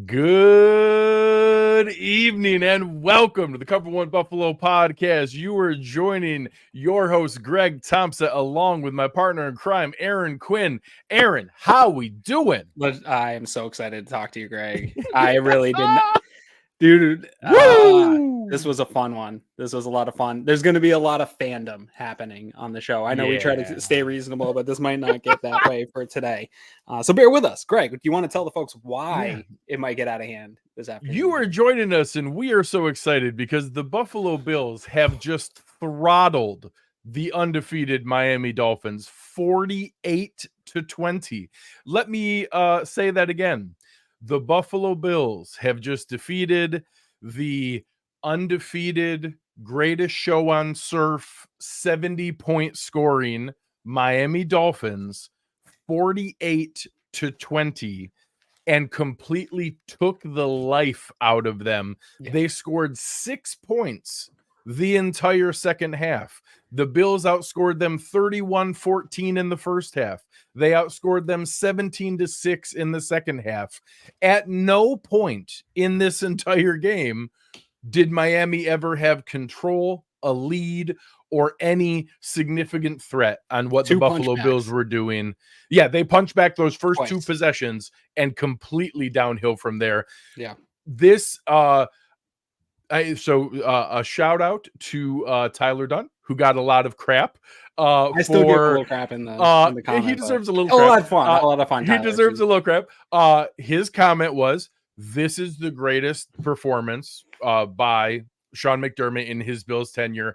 Good evening and welcome to the Cover One Buffalo podcast. You are joining your host, Greg Tompsett, along with my partner in crime, Aaron Quinn. Aaron, how we doing? I am so excited to talk to you, Greg. I really didn't. Dude, this was a fun one. This was a lot of fun. There's going to be a lot of fandom happening on the show. I know we try to stay reasonable, but this might not get that way for today. So bear with us. Greg, do you want to tell the folks why it might get out of hand this afternoon? You are joining us, and we are so excited because the Buffalo Bills have just throttled the undefeated Miami Dolphins 48-20. Let me say that again. The Buffalo Bills have just defeated the undefeated, greatest show on surf, 70-point scoring Miami Dolphins 48-20 and completely took the life out of them. Yeah. They scored 6 points the entire second half. The Bills outscored them 31-14 in the first half. They outscored them 17-6 in the second half. At no point in this entire game did Miami ever have control, a lead, or any significant threat on what the Buffalo Bills were doing. Yeah, they punched back those first two possessions and completely downhill from there. Yeah. This a shout out to Tyler Dunn, who got a lot of crap. I still get a little crap in the comment. He deserves a little crap. A lot of fun. He deserves a little crap. His comment was, "This is the greatest performance by Sean McDermott in his Bills tenure."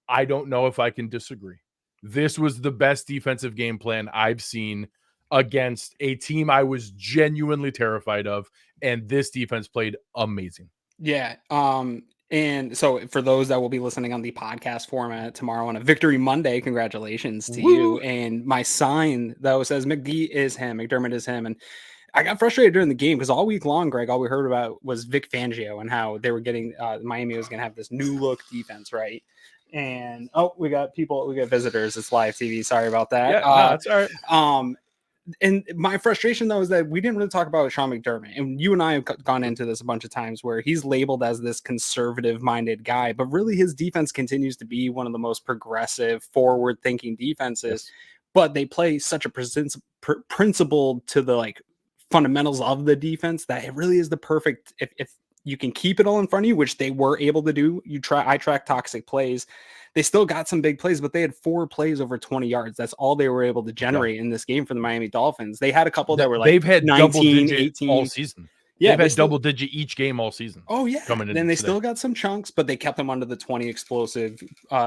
I don't know if I can disagree. This was the best defensive game plan I've seen against a team I was genuinely terrified of, and this defense played amazing. Yeah. And so for those that will be listening on the podcast format tomorrow on a Victory Monday, congratulations to you. And my sign, though, says McD is him, McDermott is him. And I got frustrated during the game because all week long, Greg, all we heard about was Vic Fangio and how they were getting Miami was going to have this new look defense, right? And we got visitors. It's live TV. Sorry about that. Yeah, that's all right. And my frustration, though, is that we didn't really talk about Sean McDermott. And you and I have gone into this a bunch of times where he's labeled as this conservative-minded guy, but really his defense continues to be one of the most progressive, forward-thinking defenses. Yes. But they play such a principle to the fundamentals of the defense that it really is the perfect. If you can keep it all in front of you, which they were able to do. I track toxic plays. They still got some big plays, but they had 4 plays over 20 yards. That's all they were able to generate in this game for the Miami Dolphins. They had a couple that were they've had 19, 18 all season. Yeah, they've had double digit each game all season. Oh yeah. Then they still got some chunks, but they kept them under the 20 explosive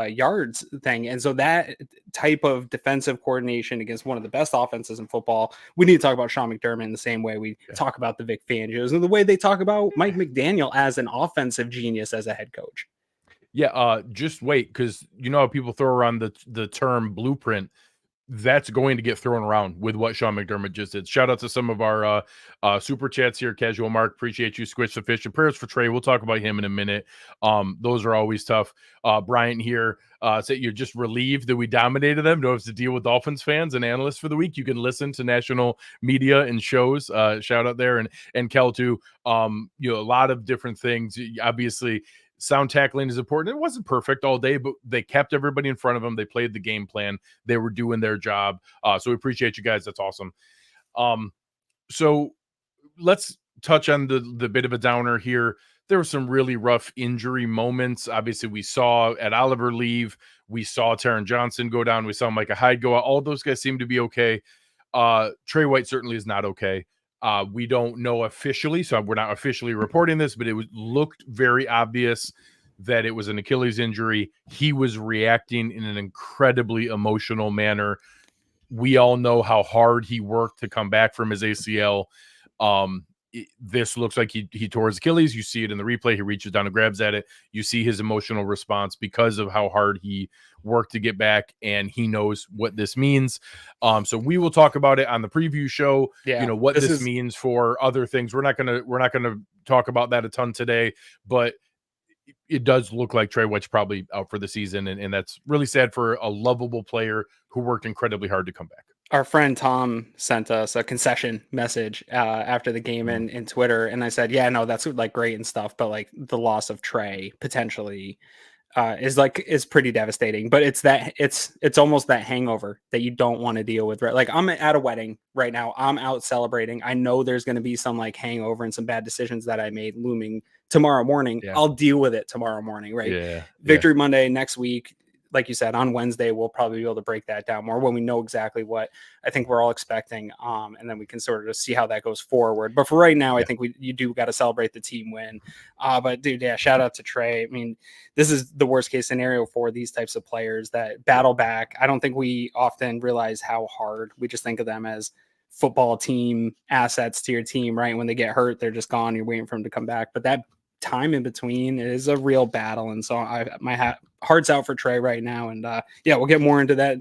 yards thing. And so that type of defensive coordination against one of the best offenses in football, we need to talk about Sean McDermott in the same way we talk about the Vic Fangios and the way they talk about Mike McDaniel as an offensive genius as a head coach. Yeah, just wait, because you know how people throw around the term blueprint. That's going to get thrown around with what Sean McDermott just did. Shout out to some of our super chats here. Casual Mark, appreciate you. Squish the Fish and prayers for Trey. We'll talk about him in a minute. Those are always tough. Bryant here said you're just relieved that we dominated them. Don't have to deal with Dolphins fans and analysts for the week. You can listen to national media and shows. Shout out there and Kel too. A lot of different things. Obviously, sound tackling is important. It wasn't perfect all day, but they kept everybody in front of them. They played the game plan. They were doing their job. So we appreciate you guys. That's awesome. So let's touch on the bit of a downer here. There were some really rough injury moments. Obviously, we saw Ed Oliver leave. We saw Taron Johnson go down. We saw Micah Hyde go out. All those guys seem to be okay. Trey White certainly is not okay. We don't know officially, so we're not officially reporting this, but it looked very obvious that it was an Achilles injury. He was reacting in an incredibly emotional manner. We all know how hard he worked to come back from his ACL. This looks like he tore his Achilles. You see it in the replay. He reaches down and grabs at it. You see his emotional response because of how hard he worked to get back, and he knows what this means. So we will talk about it on the preview show. What this means for other things. We're not gonna talk about that a ton today, but it does look like Trey White's probably out for the season, and that's really sad for a lovable player who worked incredibly hard to come back. our friend Tom sent us a concession message after the game in Twitter, and I said, yeah, no, that's like great and stuff, but like the loss of Trey potentially is pretty devastating. But it's almost that hangover that you don't want to deal with. Right? Like I'm at a wedding right now. I'm out celebrating. I know there's going to be some like hangover and some bad decisions that I made looming tomorrow morning. Yeah. I'll deal with it tomorrow morning. Right? Yeah. Victory Monday next week. Like you said, on Wednesday, we'll probably be able to break that down more when we know exactly what I think we're all expecting. And then we can sort of see how that goes forward. But for right now, I think you do got to celebrate the team win. But dude, yeah, shout out to Trey. I mean, this is the worst case scenario for these types of players that battle back. I don't think we often realize how hard. We just think of them as football team assets to your team, right? When they get hurt, they're just gone. You're waiting for them to come back. But that time in between is a real battle, and so my heart's out for Trey right now, and yeah, we'll get more into that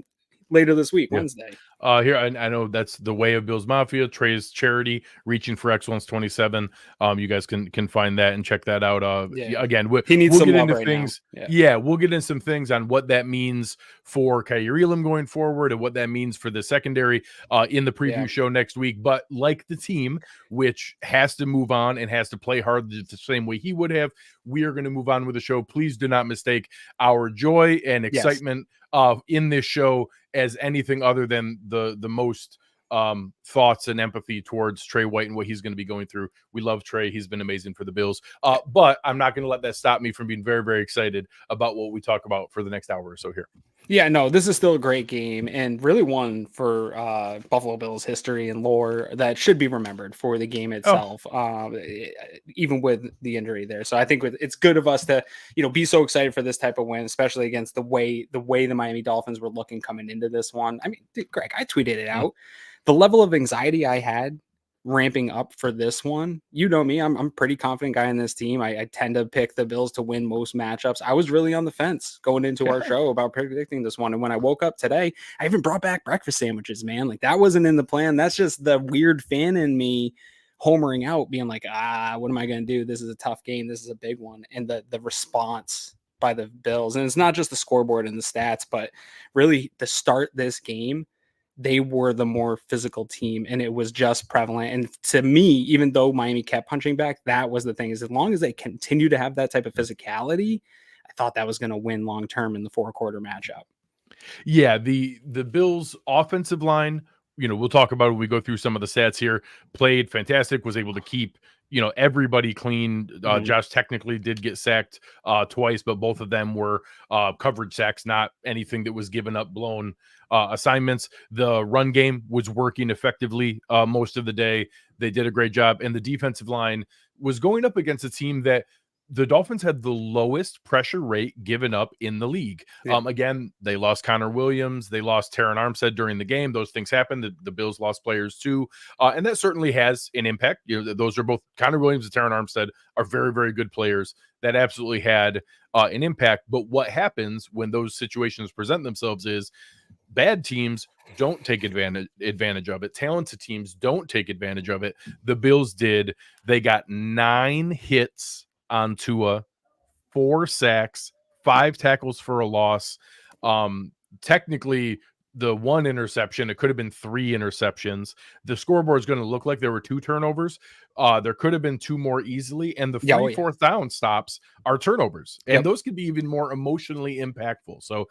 later this week, Wednesday. Here, I know that's the way of Bills Mafia, Trey's charity, Reaching for Excellence 27. You guys can find that and check that out. Again, he needs we'll some get love into right things. now. Yeah, we'll get into some things on what that means for Kaiir Elam going forward and what that means for the secondary in the preview show next week. But like the team, which has to move on and has to play hard the same way he would have, we are going to move on with the show. Please do not mistake our joy and excitement in this show as anything other than the most thoughts and empathy towards Trey White and what he's going to be going through. We love Trey. He's been amazing for the Bills. But I'm not going to let that stop me from being very, very excited about what we talk about for the next hour or so here. Yeah, no, this is still a great game and really one for Buffalo Bills history and lore that should be remembered for the game itself, even with the injury there. So I think it's good of us to, be so excited for this type of win, especially against the way the Miami Dolphins were looking coming into this one. I mean, dude, Greg, I tweeted it out. The level of anxiety I had ramping up for this one, me, I'm a pretty confident guy in this team. I tend to pick the Bills to win most matchups. I was really on the fence going into our show about predicting this one, and when I woke up today, I even brought back breakfast sandwiches, man. Like that wasn't in the plan. That's just the weird fan in me homering out, being like, what am I going to do? This is a tough game. This is a big one. And the response by the Bills, and it's not just the scoreboard and the stats, but really to start this game, they were the more physical team, and it was just prevalent. And to me, even though Miami kept punching back, that was the thing, is as long as they continue to have that type of physicality, I thought that was going to win long-term in the 4-quarter matchup. Yeah. The Bills offensive line, we'll talk about it when we go through some of the stats here, played fantastic, was able to keep, everybody clean. Josh technically did get sacked twice, but both of them were coverage sacks, not anything that was given up, blown assignments. The run game was working effectively most of the day. They did a great job. And the defensive line was going up against a team that the Dolphins had the lowest pressure rate given up in the league. Again, they lost Connor Williams. They lost Terron Armstead during the game. Those things happened. The Bills lost players too. And that certainly has an impact. Those are both Connor Williams and Terron Armstead are very, very good players. That absolutely had an impact. But what happens when those situations present themselves is bad teams don't take advantage of it. Talented teams don't take advantage of it. The Bills did. They got 9 hits on Tua, 4 sacks, 5 tackles for a loss. Technically, the 1 interception, it could have been 3 interceptions. The scoreboard is going to look like there were 2 turnovers. There could have been 2 more easily, and the 3 fourth down stops are turnovers, and those could be even more emotionally impactful. So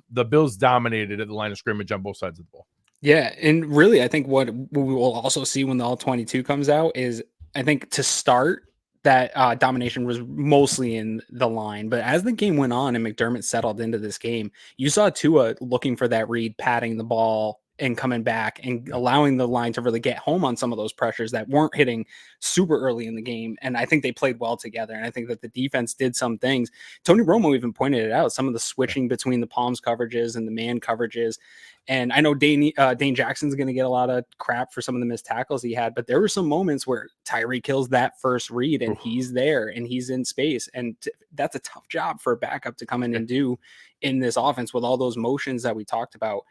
the Bills dominated at the line of scrimmage on both sides of the ball. Yeah, and really, I think what we will also see when the All-22 comes out is, I think to start, that domination was mostly in the line. But as the game went on and McDermott settled into this game, you saw Tua looking for that read, patting the ball and coming back and allowing the line to really get home on some of those pressures that weren't hitting super early in the game. And I think they played well together. And I think that the defense did some things. Tony Romo even pointed it out, some of the switching between the palms coverages and the man coverages. And I know Dane Jackson's going to get a lot of crap for some of the missed tackles he had, but there were some moments where Tyreek kills that first read and he's there and he's in space. And that's a tough job for a backup to come in and do in this offense with all those motions that we talked about.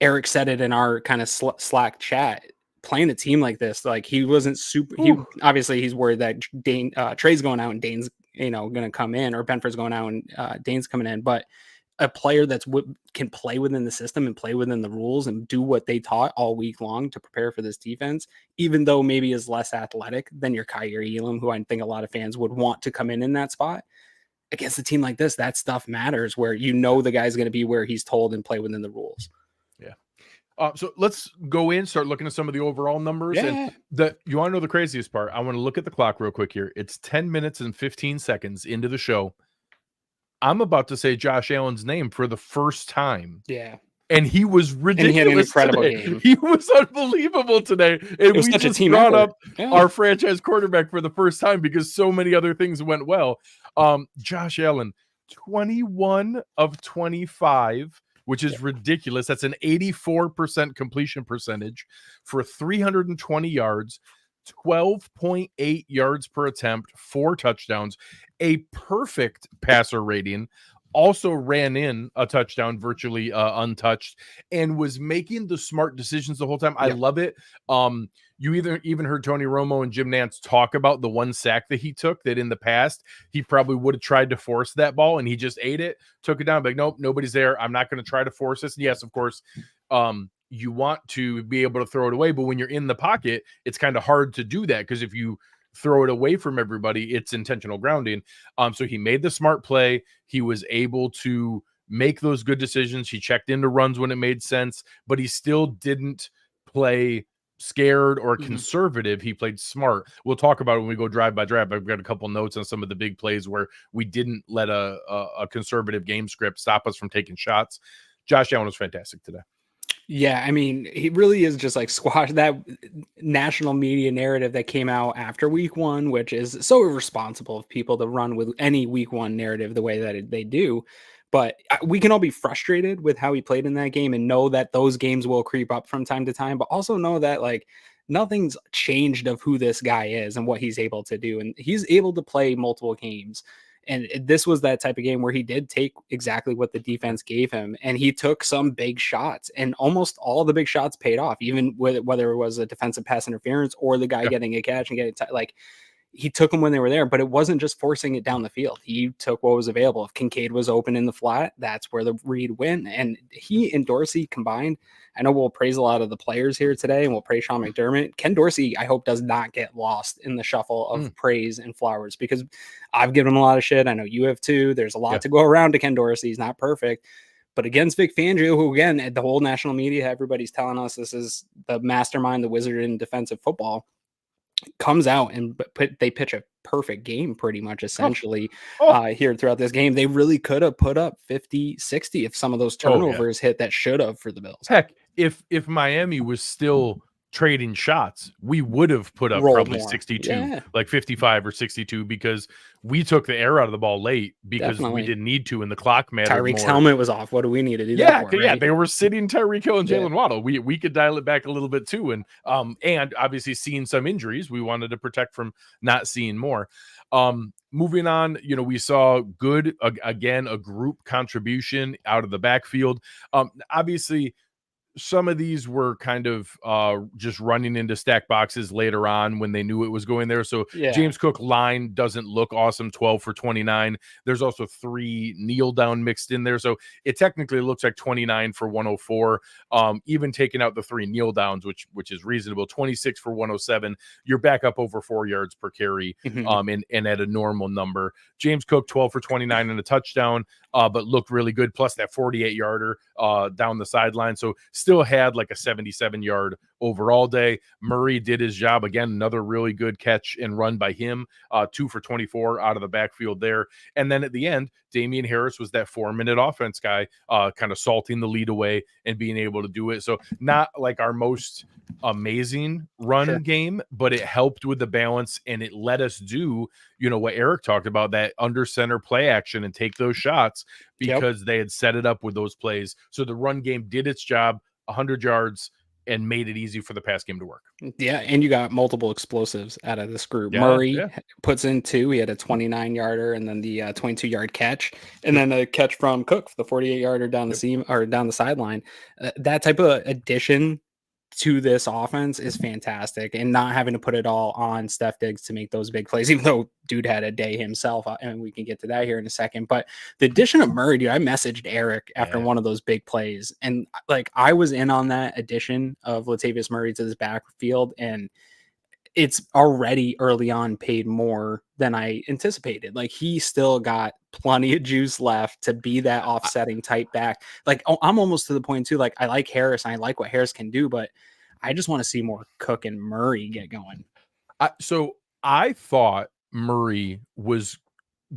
Eric said it in our kind of Slack chat, playing a team like this, like he wasn't super, obviously he's worried that Trey's going out and Dane's, going to come in, or Benford's going out and Dane's coming in, but a player that's can play within the system and play within the rules and do what they taught all week long to prepare for this defense, even though maybe is less athletic than your Kyrie Elam, who I think a lot of fans would want to come in that spot. Against a team like this, that stuff matters, where the guy's going to be where he's told and play within the rules. Yeah. So let's go in, start looking at some of the overall numbers. Yeah. And you want to know the craziest part? I want to look at the clock real quick here. It's 10 minutes and 15 seconds into the show. I'm about to say Josh Allen's name for the first time. Yeah. And he was ridiculous. And he had an incredible today. game. He was unbelievable today. And we just brought up our franchise quarterback for the first time because so many other things went well. Josh Allen, 21 of 25, which is ridiculous. That's an 84% completion percentage for 320 yards, 12.8 yards per attempt, 4 touchdowns, a perfect passer rating. Also ran in a touchdown virtually untouched and was making the smart decisions the whole time. I love it. You even heard Tony Romo and Jim Nantz talk about the one sack that he took, that in the past he probably would have tried to force that ball and he just ate it, took it down, but nope, nobody's there. I'm not going to try to force this. And yes, of course, you want to be able to throw it away, but when you're in the pocket, it's kind of hard to do that, because if you throw it away from everybody, it's intentional grounding. So he made the smart play. He was able to make those good decisions. He checked into runs when it made sense, but he still didn't play scared or conservative. He played smart. We'll talk about it when we go drive by drive. I've got a couple notes on some of the big plays where we didn't let a conservative game script stop us from taking shots. Josh Allen was fantastic today. Yeah, I mean, he really is just like squash that national media narrative that came out after week 1, which is so irresponsible of people to run with any week 1 narrative the way that they do. But we can all be frustrated with how he played in that game and know that those games will creep up from time to time, but also know that like nothing's changed of who this guy is and what he's able to do. And he's able to play multiple games. And this was that type of game where he did take exactly what the defense gave him, and he took some big shots, and almost all the big shots paid off, even whether it was a defensive pass interference or the guy getting a catch and getting like he took them when they were there, but it wasn't just forcing it down the field. He took what was available. If Kincaid was open in the flat, that's where the read went. And he and Dorsey combined. I know we'll praise a lot of the players here today, and we'll praise Sean McDermott. Ken Dorsey, I hope, does not get lost in the shuffle of praise and flowers, because I've given him a lot of shit. I know you have too. There's a lot to go around to Ken Dorsey. He's not perfect. But against Vic Fangio, who, again, the whole national media, everybody's telling us this is the mastermind, the wizard in defensive football, comes out and they pitch a perfect game pretty much essentially here throughout this game. They really could have put up 50, 60 if some of those turnovers hit that should have for the Bills. Heck, if Miami was still trading shots, we would have put up probably more. 62, like 55 or 62, because we took the air out of the ball late because we didn't need to, and the clock mattered. Tyreek's helmet was off. What do we need to do that for? Yeah, they were sitting Tyreek Hill and Jalen Waddle. We could dial it back a little bit too, and obviously seeing some injuries, we wanted to protect from not seeing more. Moving on, we saw good again a group contribution out of the backfield. Obviously, some of these were kind of just running into stack boxes later on when they knew it was going there. So James Cook line doesn't look awesome, 12 for 29. There's also 3 kneel down mixed in there. So it technically looks like 29 for 104. Even taking out the 3 kneel downs, which is reasonable, 26 for 107. You're back up over 4 yards per carry and at a normal number. James Cook, 12 for 29 and a touchdown, but looked really good. Plus that 48 yarder down the sideline. So still had like a 77-yard overall day. Murray did his job. Again, another really good catch and run by him. 2 for 24 out of the backfield there. And then at the end, Damian Harris was that 4-minute offense guy, kind of salting the lead away and being able to do it. So not like our most amazing run game, but it helped with the balance, and it let us do, what Eric talked about, that under center play action and take those shots because they had set it up with those plays. So the run game did its job, 100 yards, and made it easy for the pass game to work. Yeah, and you got multiple explosives out of this group. Murray puts in 2. He had a 29-yarder and then the 22-yard catch, and then a catch from Cook for the 48-yarder down the seam or down the sideline. That type of addition to this offense is fantastic, and not having to put it all on Steph Diggs to make those big plays, even though dude had a day himself, and we can get to that here in a second. But the addition of Murray, dude, I messaged Eric after one of those big plays, and like I was in on that addition of Latavius Murray to this backfield, and it's already early on paid more than I anticipated. Like he still got plenty of juice left to be that offsetting type back. Like I'm almost to the point too. Like I like Harris and I like what Harris can do, but I just want to see more Cook and Murray get going. So I thought Murray was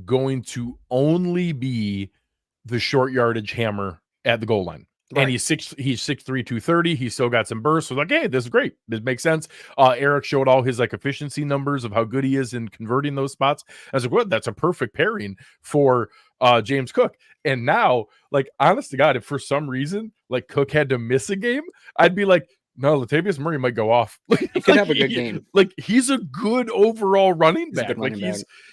going to only be the short yardage hammer at the goal line. Right. And he's 6'3", 230. He's still got some bursts. So like, hey, this is great. This makes sense. Eric showed all his like efficiency numbers of how good he is in converting those spots. I was like, well, that's a perfect pairing for James Cook. And now, like, honest to God, if for some reason like Cook had to miss a game, I'd be like, no, Latavius Murray might go off. He could have a good game. Like he's a good overall running back.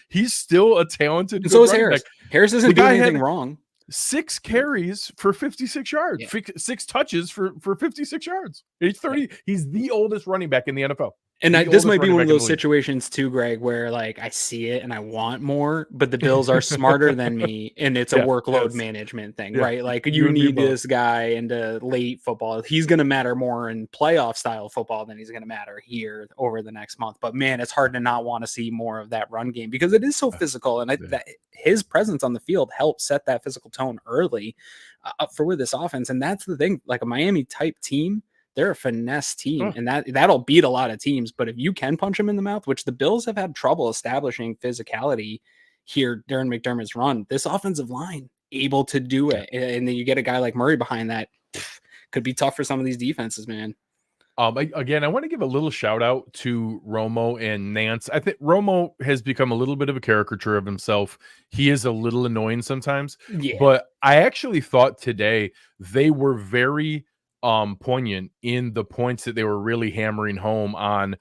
He's still a talented. And so is Harris. Harris isn't doing anything wrong. 6 carries for 56 yards, 6 touches for 56 yards. He's 30. He's the oldest running back in the NFL. And this might be one of those situations too, Greg, where like I see it and I want more, but the Bills are smarter than me, and it's a workload management thing, right? Like you need this guy into late football. He's going to matter more in playoff style football than he's going to matter here over the next month. But man, it's hard to not want to see more of that run game because it is so physical, and that his presence on the field helps set that physical tone early for this offense. And that's the thing, like a Miami type team. They're a finesse team, and that'll beat a lot of teams. But if you can punch them in the mouth, which the Bills have had trouble establishing physicality here during McDermott's run, this offensive line able to do it. And then you get a guy like Murray behind that, could be tough for some of these defenses, man. Again, I want to give a little shout out to Romo and Nantz. I think Romo has become a little bit of a caricature of himself. He is a little annoying sometimes, but I actually thought today they were very poignant in the points that they were really hammering home on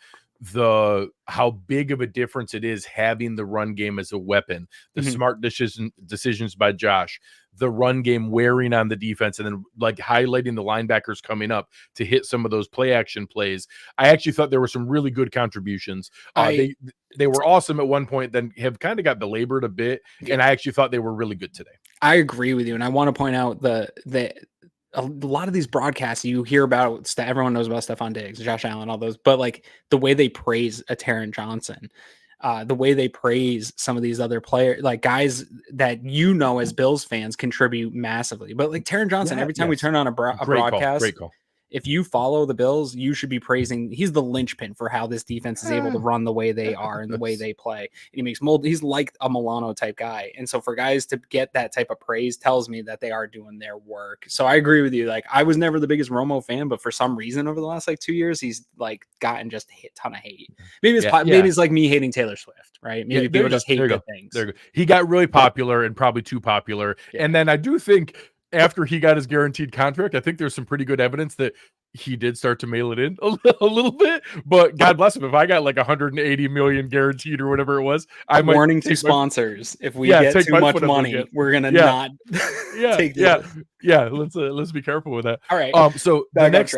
how big of a difference it is having the run game as a weapon, the smart decisions by Josh, the run game wearing on the defense, and then like highlighting the linebackers coming up to hit some of those play action plays. I actually thought there were some really good contributions. They were awesome at one point, then have kind of got belabored a bit, and I actually thought they were really good today. I agree with you, and I want to point out a lot of these broadcasts you hear about, everyone knows about Stefon Diggs, Josh Allen, all those, but like the way they praise a Taron Johnson, the way they praise some of these other players, like guys that as Bills fans contribute massively. But like Taron Johnson, every time we turn on a broadcast, great call. If you follow the Bills, you should be praising. He's the linchpin for how this defense is able to run the way they are and the way they play. And he makes he's like a Milano type guy. And so for guys to get that type of praise tells me that they are doing their work. So I agree with you. Like I was never the biggest Romo fan, but for some reason over the last like 2 years, he's like gotten just a ton of hate. Maybe it's like me hating Taylor Swift, right? Maybe people just hate good things. He got really popular and probably too popular. Yeah. And then I do think after he got his guaranteed contract, I think there's some pretty good evidence that he did start to mail it in a little bit, but God bless him. If I got like 180 million guaranteed or whatever it was, I might warning to sponsors. If we get too much money, we're going to not take this. Let's be careful with that. All right. So the next,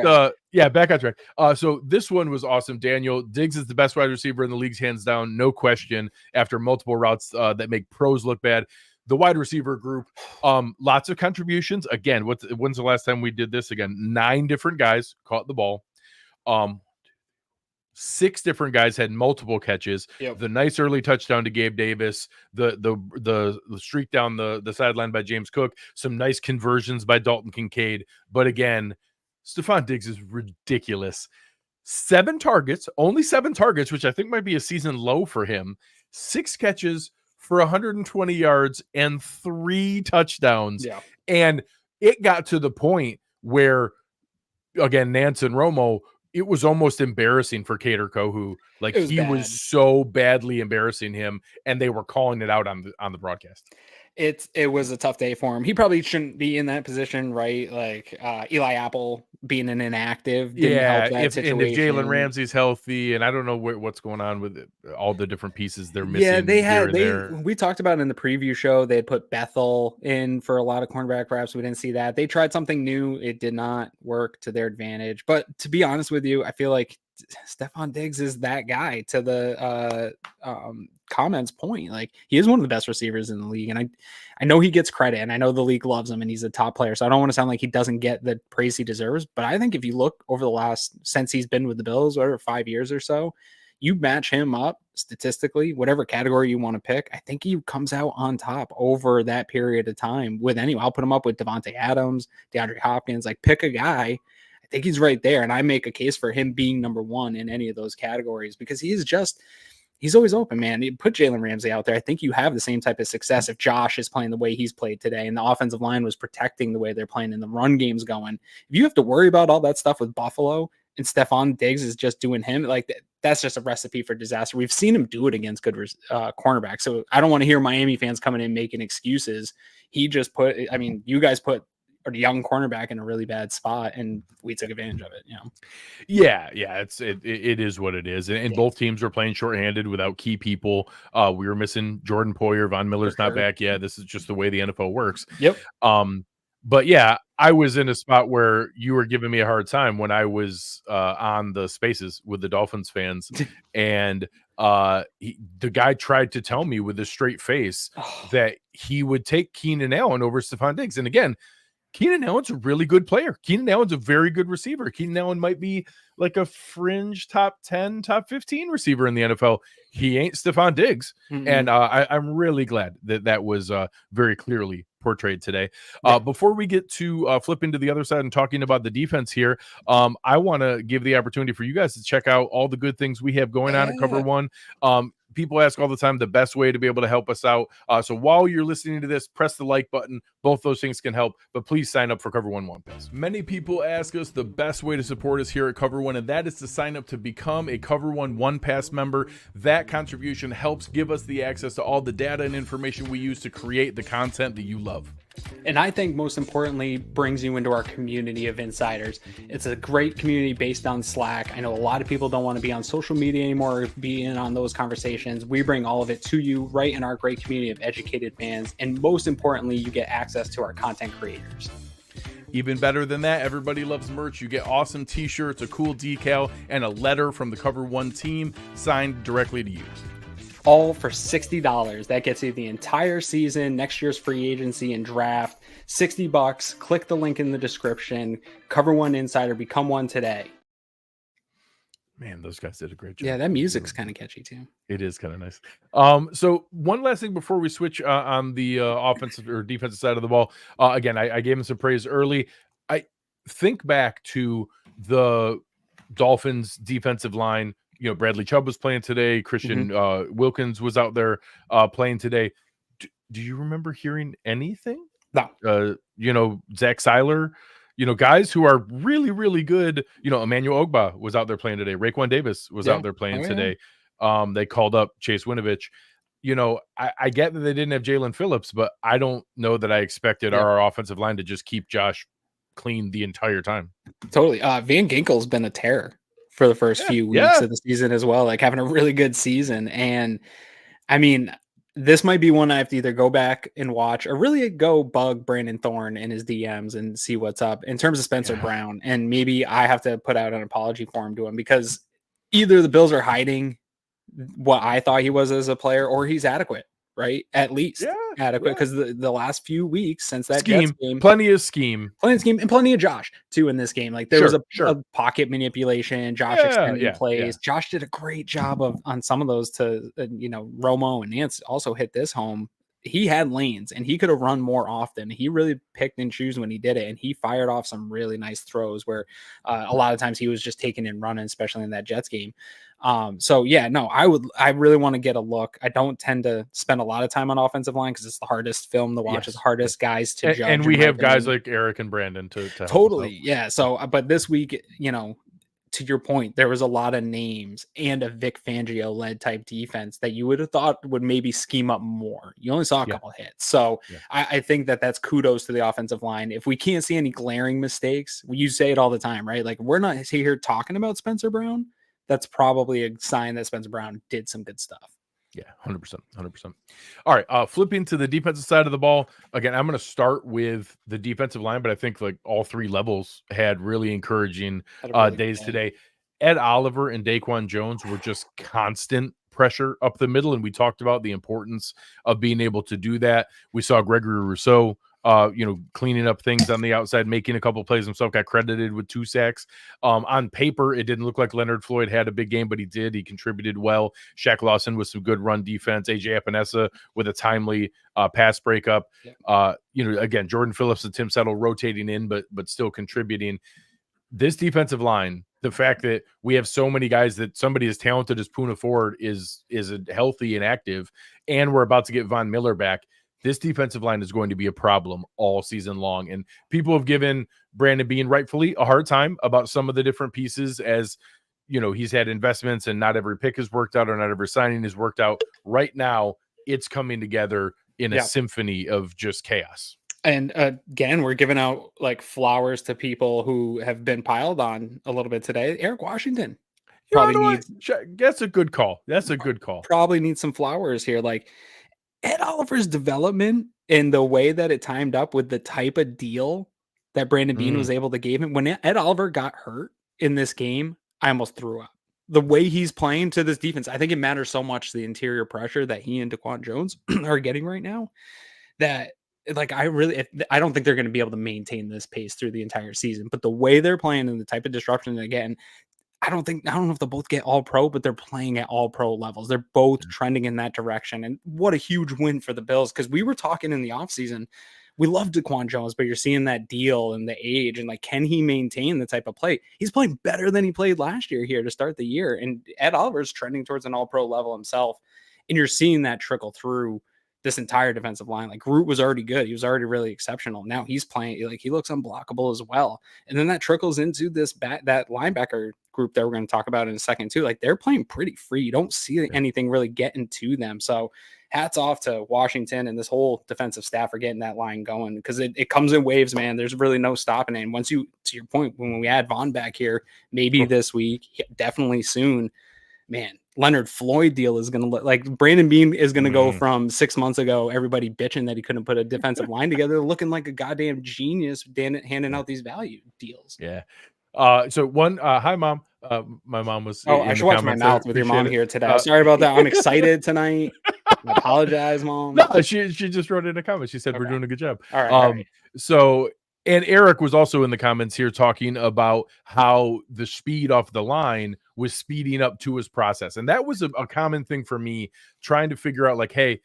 back on track. So this one was awesome. Daniel, Diggs is the best wide receiver in the league's hands down. No question after multiple routes that make pros look bad. The wide receiver group, lots of contributions. Again, when's the last time we did this again? 9 different guys caught the ball. 6 different guys had multiple catches. Yep. The nice early touchdown to Gabe Davis, the streak down the sideline by James Cook, some nice conversions by Dalton Kincaid. But again, Stefon Diggs is ridiculous. 7 targets, only 7 targets, which I think might be a season low for him. 6 catches for 120 yards and 3 touchdowns. Yeah. And it got to the point where, again, Nantz and Romo, it was almost embarrassing for Kader Kohou. Like he was so badly embarrassing him, and they were calling it out on the broadcast. It was a tough day for him. He probably shouldn't be in that position, right? Like Eli Apple being an inactive didn't help that if Jalen situation. Ramsey's healthy, and I don't know what's going on with all the different pieces they're Yeah, missing here and there. we talked about it in the preview show. They had put Bethel in for a lot of cornerback reps. We didn't see that. They tried something new. It did not work to their advantage. But to be honest with you, I feel like Stefon Diggs is that guy, to the comments point. Like, he is one of the best receivers in the league. And I know he gets credit, and I know the league loves him, and he's a top player. So I don't want to sound like he doesn't get the praise he deserves. But I think if you look over since he's been with the Bills, whatever, 5 years or so, you match him up statistically, whatever category you want to pick, I think he comes out on top over that period of time with anyone. I'll put him up with Devontae Adams, DeAndre Hopkins, like, pick a guy. I think he's right there. And I make a case for him being number one in any of those categories, because he's always open, man. You put Jalen Ramsey out there, I think you have the same type of success if Josh is playing the way he's played today and the offensive line was protecting the way they're playing and the run game's going. If you have to worry about all that stuff with Buffalo and Stefon Diggs is just doing him, like, that's just a recipe for disaster. We've seen him do it against good cornerbacks. So I don't want to hear Miami fans coming in making excuses. You guys put a young cornerback in a really bad spot, and we took advantage of it. Yeah, it is what it is, and both teams were playing shorthanded without key people. We were missing Jordan Poyer. Von Miller's not back. Yeah, this is just the way the NFL works. Yep. But yeah, I was in a spot where you were giving me a hard time when I was on the spaces with the Dolphins fans, and the guy tried to tell me with a straight face that he would take Keenan Allen over Stefon Diggs. And again, Keenan Allen's a really good player. Keenan Allen's a very good receiver. Keenan Allen might be like a fringe top 10, top 15 receiver in the NFL. He ain't Stefon Diggs. Mm-hmm. And I'm really glad that was very clearly portrayed today. Before we get to flip into the other side and talking about the defense here, I want to give the opportunity for you guys to check out all the good things we have going on at Cover One. People ask all the time the best way to be able to help us out. So while you're listening to this, press the like button. Both those things can help, but please sign up for Cover One Pass. Many people ask us the best way to support us here at Cover One, and that is to sign up to become a Cover One Pass member. That contribution helps give us the access to all the data and information we use to create the content that you love. And I think most importantly, brings you into our community of insiders. It's a great community based on Slack. I know a lot of people don't want to be on social media anymore, or be in on those conversations. We bring all of it to you right in our great community of educated fans. And most importantly, you get access to our content creators. Even better than that, everybody loves merch. You get awesome t-shirts, a cool decal, and a letter from the Cover One team signed directly to you. All for $60. That gets you the entire season, next year's free agency and draft. $60. Click the link in the description. Cover One Insider. Become one today. Man, those guys did a great job. Yeah, that music's kind of catchy too. It is kind of nice. So one last thing before we switch on the offensive or defensive side of the ball. Again, I gave him some praise early. I think back to the Dolphins defensive line. Bradley Chubb was playing today. Christian Wilkins was out there playing today. Do you remember hearing anything? No. Zach Seiler, guys who are really, really good. Emmanuel Ogbah was out there playing today. Raekwon Davis was out there playing today. They called up Chase Winovich. I get that they didn't have Jalen Phillips, but I don't know that I expected our offensive line to just keep Josh clean the entire time. Totally. Van Ginkel's been a terror for the first few weeks of the season as well, like having a really good season. And I mean, this might be one I have to either go back and watch or really go bug Brandon Thorne in his DMs and see what's up in terms of Spencer Brown. And maybe I have to put out an apology for him to him, because either the Bills are hiding what I thought he was as a player, or he's adequate, right? At least adequate, because the last few weeks since that scheme, game, plenty of scheme, and plenty of Josh too in this game. Like there was a pocket manipulation. Josh extended plays. Josh did a great job on some of those to Romo and Nantz also hit this home. He had lanes and he could have run more often. He really picked and chose when he did it, and he fired off some really nice throws where a lot of times he was just taking and running, especially in that Jets game. I really want to get a look. I don't tend to spend a lot of time on offensive line because it's the hardest film to watch. It's the hardest guys to judge. And we have guys like Eric and Brandon to totally. Yeah. So, but this week, to your point, there was a lot of names and a Vic Fangio led type defense that you would have thought would maybe scheme up more. You only saw a couple hits. So I think that's kudos to the offensive line. If we can't see any glaring mistakes, you say it all the time, right? Like, we're not here talking about Spencer Brown. That's probably a sign that Spencer Brown did some good stuff. Yeah, 100%. All right, flipping to the defensive side of the ball. Again, I'm going to start with the defensive line, but I think like all three levels had really encouraging days today. Ed Oliver and Daquan Jones were just constant pressure up the middle, and we talked about the importance of being able to do that. We saw Gregory Rousseau cleaning up things on the outside, making a couple plays himself, got credited with 2 sacks. On paper, it didn't look like Leonard Floyd had a big game, but he did. He contributed well. Shaq Lawson with some good run defense. AJ Epinesa with a timely pass breakup. Again, Jordan Phillips and Tim Settle rotating in, but still contributing. This defensive line, the fact that we have so many guys that somebody as talented as Poona Ford is healthy and active, and we're about to get Von Miller back. This defensive line is going to be a problem all season long. And people have given Brandon Beane rightfully a hard time about some of the different pieces, as he's had investments and not every pick has worked out or not every signing has worked out. Right now, it's coming together in a symphony of just chaos. And again, we're giving out like flowers to people who have been piled on a little bit today. Eric Washington that's a good call. Probably needs some flowers here. Like, Ed Oliver's development and the way that it timed up with the type of deal that Brandon Beane was able to give him. When Ed Oliver got hurt in this game, I almost threw up. The way he's playing to this defense, I think it matters so much, the interior pressure that he and Daquan Jones are getting right now, that like I don't think they're going to be able to maintain this pace through the entire season. But the way they're playing and the type of disruption, again, I don't know if they'll both get all pro, but they're playing at all pro levels. They're both trending in that direction. And what a huge win for the Bills. Cause we were talking in the offseason, we love Daquan Jones, but you're seeing that deal and the age and like, can he maintain the type of play? He's playing better than he played last year here to start the year. And Ed Oliver's trending towards an all pro level himself. And you're seeing that trickle through this entire defensive line. Like, Root was already good. He was already really exceptional. Now he's playing, like, he looks unblockable as well. And then that trickles into this that linebacker group that we're going to talk about in a second too. Like, they're playing pretty free. You don't see anything really getting to them. So hats off to Washington and this whole defensive staff for getting that line going, because it comes in waves, man. There's really no stopping it. And once to your point, when we add Vaughn back here, maybe this week, definitely soon, man, Leonard Floyd deal is going to look like Brandon Beane is going to go from 6 months ago, everybody bitching that he couldn't put a defensive line together, looking like a goddamn genius handing out these value deals. Yeah. So one, hi mom. My mom was. Oh, I should watch my mouth with your mom here today. Sorry about that. I'm excited tonight. I apologize, Mom. No, she just wrote in a comment. She said, we're doing a good job. All right. So, and Eric was also in the comments here talking about how the speed off the line was speeding up to his process. And that was a common thing for me, trying to figure out, like, hey,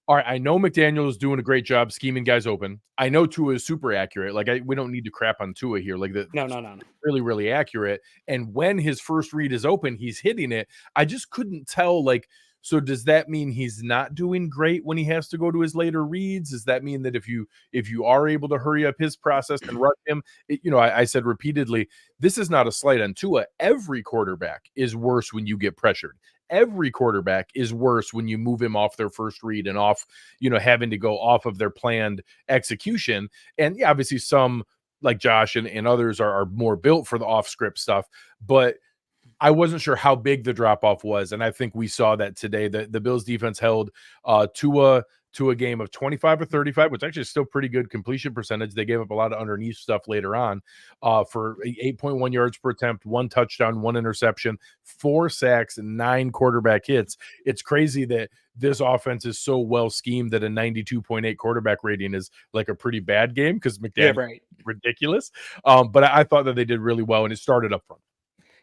all right, I know McDaniel is doing a great job scheming guys open. I know Tua is super accurate. Like, we don't need to crap on Tua here. Like, no. Really, really accurate. And when his first read is open, he's hitting it. I just couldn't tell, like, so does that mean he's not doing great when he has to go to his later reads? Does that mean that if you are able to hurry up his process and rush him, I said repeatedly, this is not a slight on Tua. Every quarterback is worse when you get pressured. Every quarterback is worse when you move him off their first read and off, having to go off of their planned execution. And yeah, obviously some like Josh and others are more built for the off script stuff, but I wasn't sure how big the drop off was. And I think we saw that today. The Bills defense held Tua to a game of 25 or 35, which actually is still pretty good completion percentage. They gave up a lot of underneath stuff later on for 8.1 yards per attempt, 1 touchdown, 1 interception, 4 sacks, and 9 quarterback hits. It's crazy that this offense is so well schemed that a 92.8 quarterback rating is like a pretty bad game, because McDaniel ridiculous. But I thought that they did really well, and it started up front.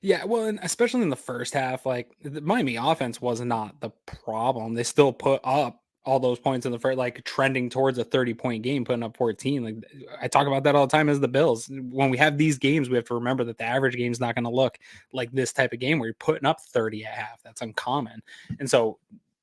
Yeah, well, and especially in the first half, like the Miami offense was not the problem. They still put up all those points in the first, like trending towards a 30-point game, putting up 14. Like, I talk about that all the time as the Bills. When we have these games, we have to remember that the average game is not going to look like this type of game where you're putting up 30 at half. That's uncommon. And so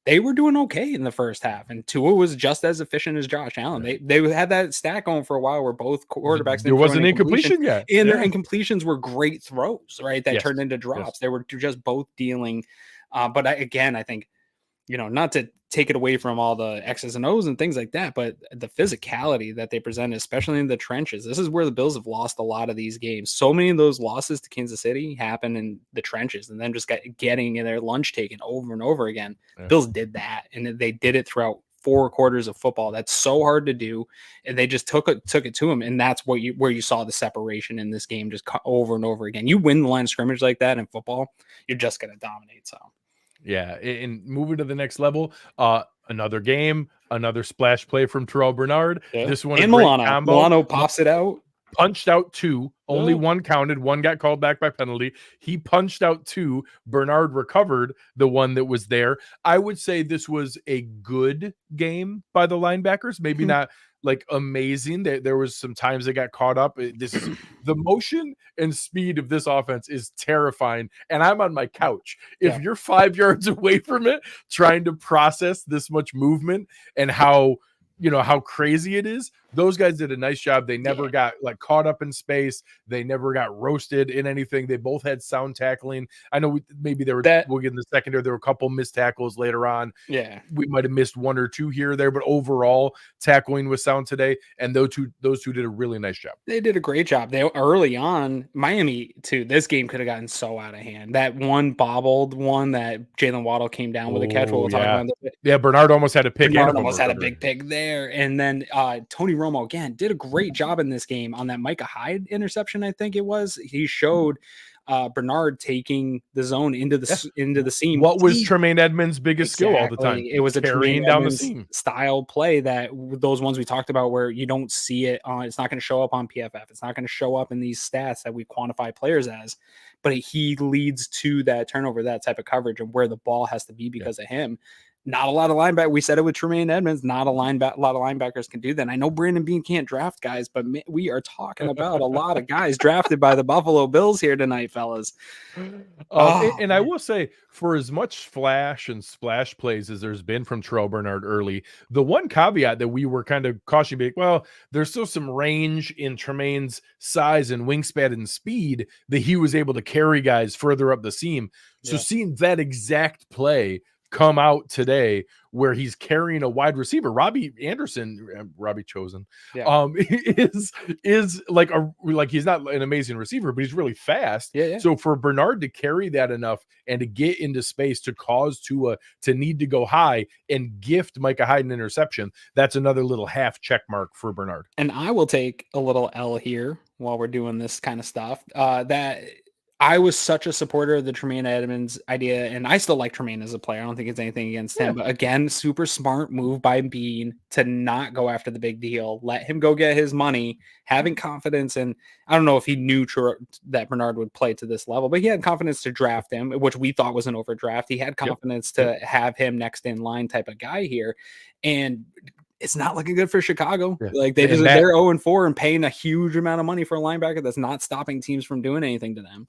they were doing okay in the first half, and Tua was just as efficient as Josh Allen. They had that stat going for a while where both quarterbacks there wasn't incompletion yet, and their incompletions were great throws, right? That turned into drops. Yes. They were just both dealing. But I think, not to take it away from all the X's and O's and things like that, but the physicality that they present, especially in the trenches, this is where the Bills have lost a lot of these games. So many of those losses to Kansas City happen in the trenches and then just getting in their lunch taken over and over again. Yeah. Bills did that, and they did it throughout 4 quarters of football. That's so hard to do, and they just took it to them, and that's where you saw the separation in this game just over and over again. You win the line of scrimmage like that in football, you're just going to dominate. So yeah, and moving to the next level, another game, another splash play from Terrell Bernard. Yeah. This one, and Milano pops it out. Punched out 2, only 1 counted, 1 got called back by penalty. He punched out 2. Bernard recovered the one that was there. I would say this was a good game by the linebackers. Maybe not like amazing. There was some times they got caught up. This is the motion and speed of this offense is terrifying. And I'm on my couch. If you're 5 yards away from it, trying to process this much movement and how crazy it is, those guys did a nice job. They never got like caught up in space. They never got roasted in anything. They both had sound tackling. I know maybe there were, we'll get in the secondary, there were a couple missed tackles later on. Yeah. We might have missed 1 or 2 here or there, but overall tackling was sound today. And those two did a really nice job. They did a great job. They early on, Miami too, this game could have gotten so out of hand. That one bobbled one that Jalen Waddle came down with a catch. We'll talk about that. Yeah, Bernard almost had a pick. Bernard almost had a big pick there. And then Tony Romo again did a great job in this game on that Micah Hyde interception. I think it was. He showed Bernard taking the zone into the seam. What was Tremaine Edmonds' biggest skill all the time? It was a carrying down the seam style play, that those ones we talked about where you don't see it on. It's not going to show up on PFF. It's not going to show up in these stats that we quantify players as. But he leads to that turnover, that type of coverage, and where the ball has to be because of him. Not a lot of linebackers. We said it with Tremaine Edmonds. Not a lot of linebackers can do that. And I know Brandon Beane can't draft guys, but we are talking about a lot of guys drafted by the Buffalo Bills here tonight, fellas. And I will say, for as much flash and splash plays as there's been from Terrell Bernard early, the one caveat that we were kind of cautioning, well, there's still some range in Tremaine's size and wingspan and speed that he was able to carry guys further up the seam. So seeing that exact play come out today where he's carrying a wide receiver, Robbie Chosen, is like he's not an amazing receiver, but he's really fast. So for Bernard to carry that enough and to get into space to cause Tua to need to go high and gift Micah Hyde an interception, that's another little half check mark for Bernard. And I will take a little L here while we're doing this kind of stuff. That I was such a supporter of the Tremaine Edmonds idea, and I still like Tremaine as a player. I don't think it's anything against him, but again, super smart move by Beane to not go after the big deal. Let him go get his money, having confidence. And I don't know if he knew that Bernard would play to this level, but he had confidence to draft him, which we thought was an overdraft. He had confidence to have him next in line type of guy here. And it's not looking good for Chicago. Like they're 0-4 and paying a huge amount of money for a linebacker that's not stopping teams from doing anything to them.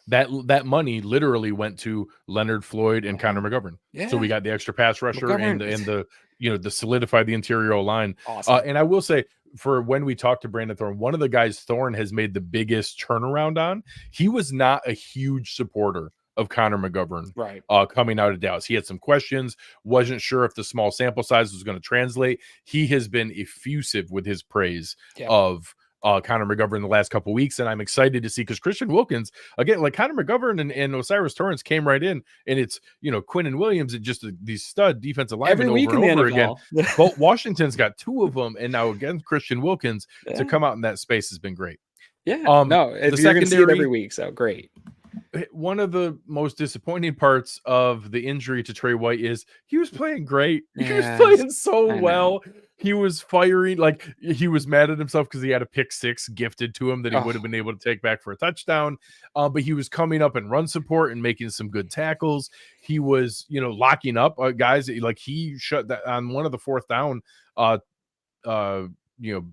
That money literally went to Leonard Floyd and Connor McGovern. So we got the extra pass rusher and the to solidify the interior line. Awesome. And I will say, for when we talked to Brandon Thorne, one of the guys Thorne has made the biggest turnaround on, he was not a huge supporter of Connor McGovern coming out of Dallas. He had some questions, wasn't sure if the small sample size was going to translate. He has been effusive with his praise of Connor McGovern the last couple of weeks, and I'm excited to see, because Christian Wilkins, again, like Connor McGovern and Osiris Torrance came right in, and it's Quinn and Williams and just these stud defensive linemen over and over again. But Washington's got 2 of them, and now again Christian Wilkins to come out in that space has been great. The secondary see it every week, so great. One of the most disappointing parts of the injury to Trey White is he was playing great. He was playing so well. He was firing, like he was mad at himself because he had a pick 6 gifted to him that he would have been able to take back for a touchdown. But he was coming up in run support and making some good tackles. He was, locking up guys. Like he shut that on one of the 4th down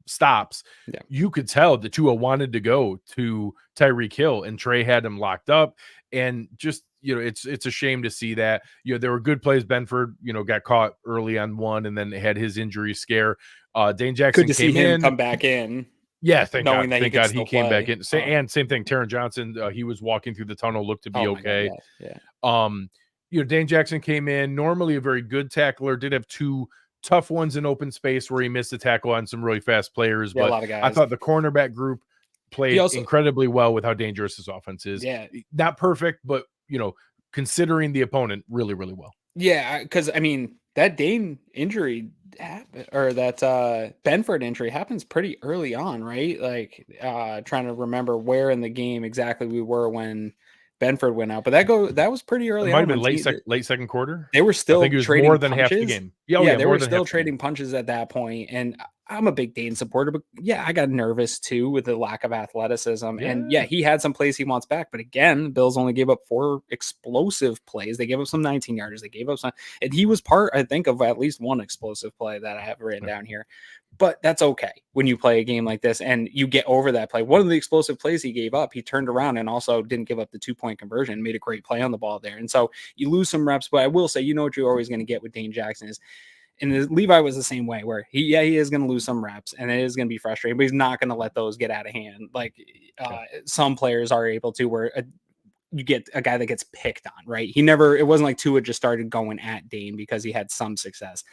stops. You could tell that Tua wanted to go to Tyreek Hill, and Trey had him locked up. And just it's a shame to see that. There were good plays. Benford, got caught early on one and then had his injury scare. Dane Jackson Good to came see him in. come back in. Yeah, thank knowing God. that Thank God he came play. back in. And same thing, Taron Johnson, he was walking through the tunnel, looked to be okay. Dane Jackson came in, normally a very good tackler, did have two tough ones in open space where he missed a tackle on some really fast players. Yeah, but a lot of guys. I thought the cornerback group played incredibly well with how dangerous his offense is. Yeah. Not perfect, but, considering the opponent, really, really well. Yeah, because, I mean, that Dane injury or that Benford injury happens pretty early on, right? Like, trying to remember where in the game exactly we were when Benford went out, but that was pretty early. It might have been late second quarter. They were still I think it was trading more than punches. half the game. Yeah, they were still trading punches at that point, and I'm a big Dane supporter, but yeah, I got nervous too with the lack of athleticism. Yeah. And yeah, he had some plays he wants back, but again, the Bills only gave up 4 explosive plays. They gave up some 19-yarders. They gave up some, and he was part, I think, of at least one explosive play that I have written down here. But that's okay when you play a game like this and you get over that play. One of the explosive plays he gave up, he turned around and also didn't give up the 2-point conversion, made a great play on the ball there. And so you lose some reps, but I will say, what you're always going to get with Dane Jackson is, and Levi was the same way, where he is going to lose some reps and it is going to be frustrating, but he's not going to let those get out of hand. Like some players are able to, where you get a guy that gets picked on, right? It wasn't like Tua just started going at Dane because he had some success.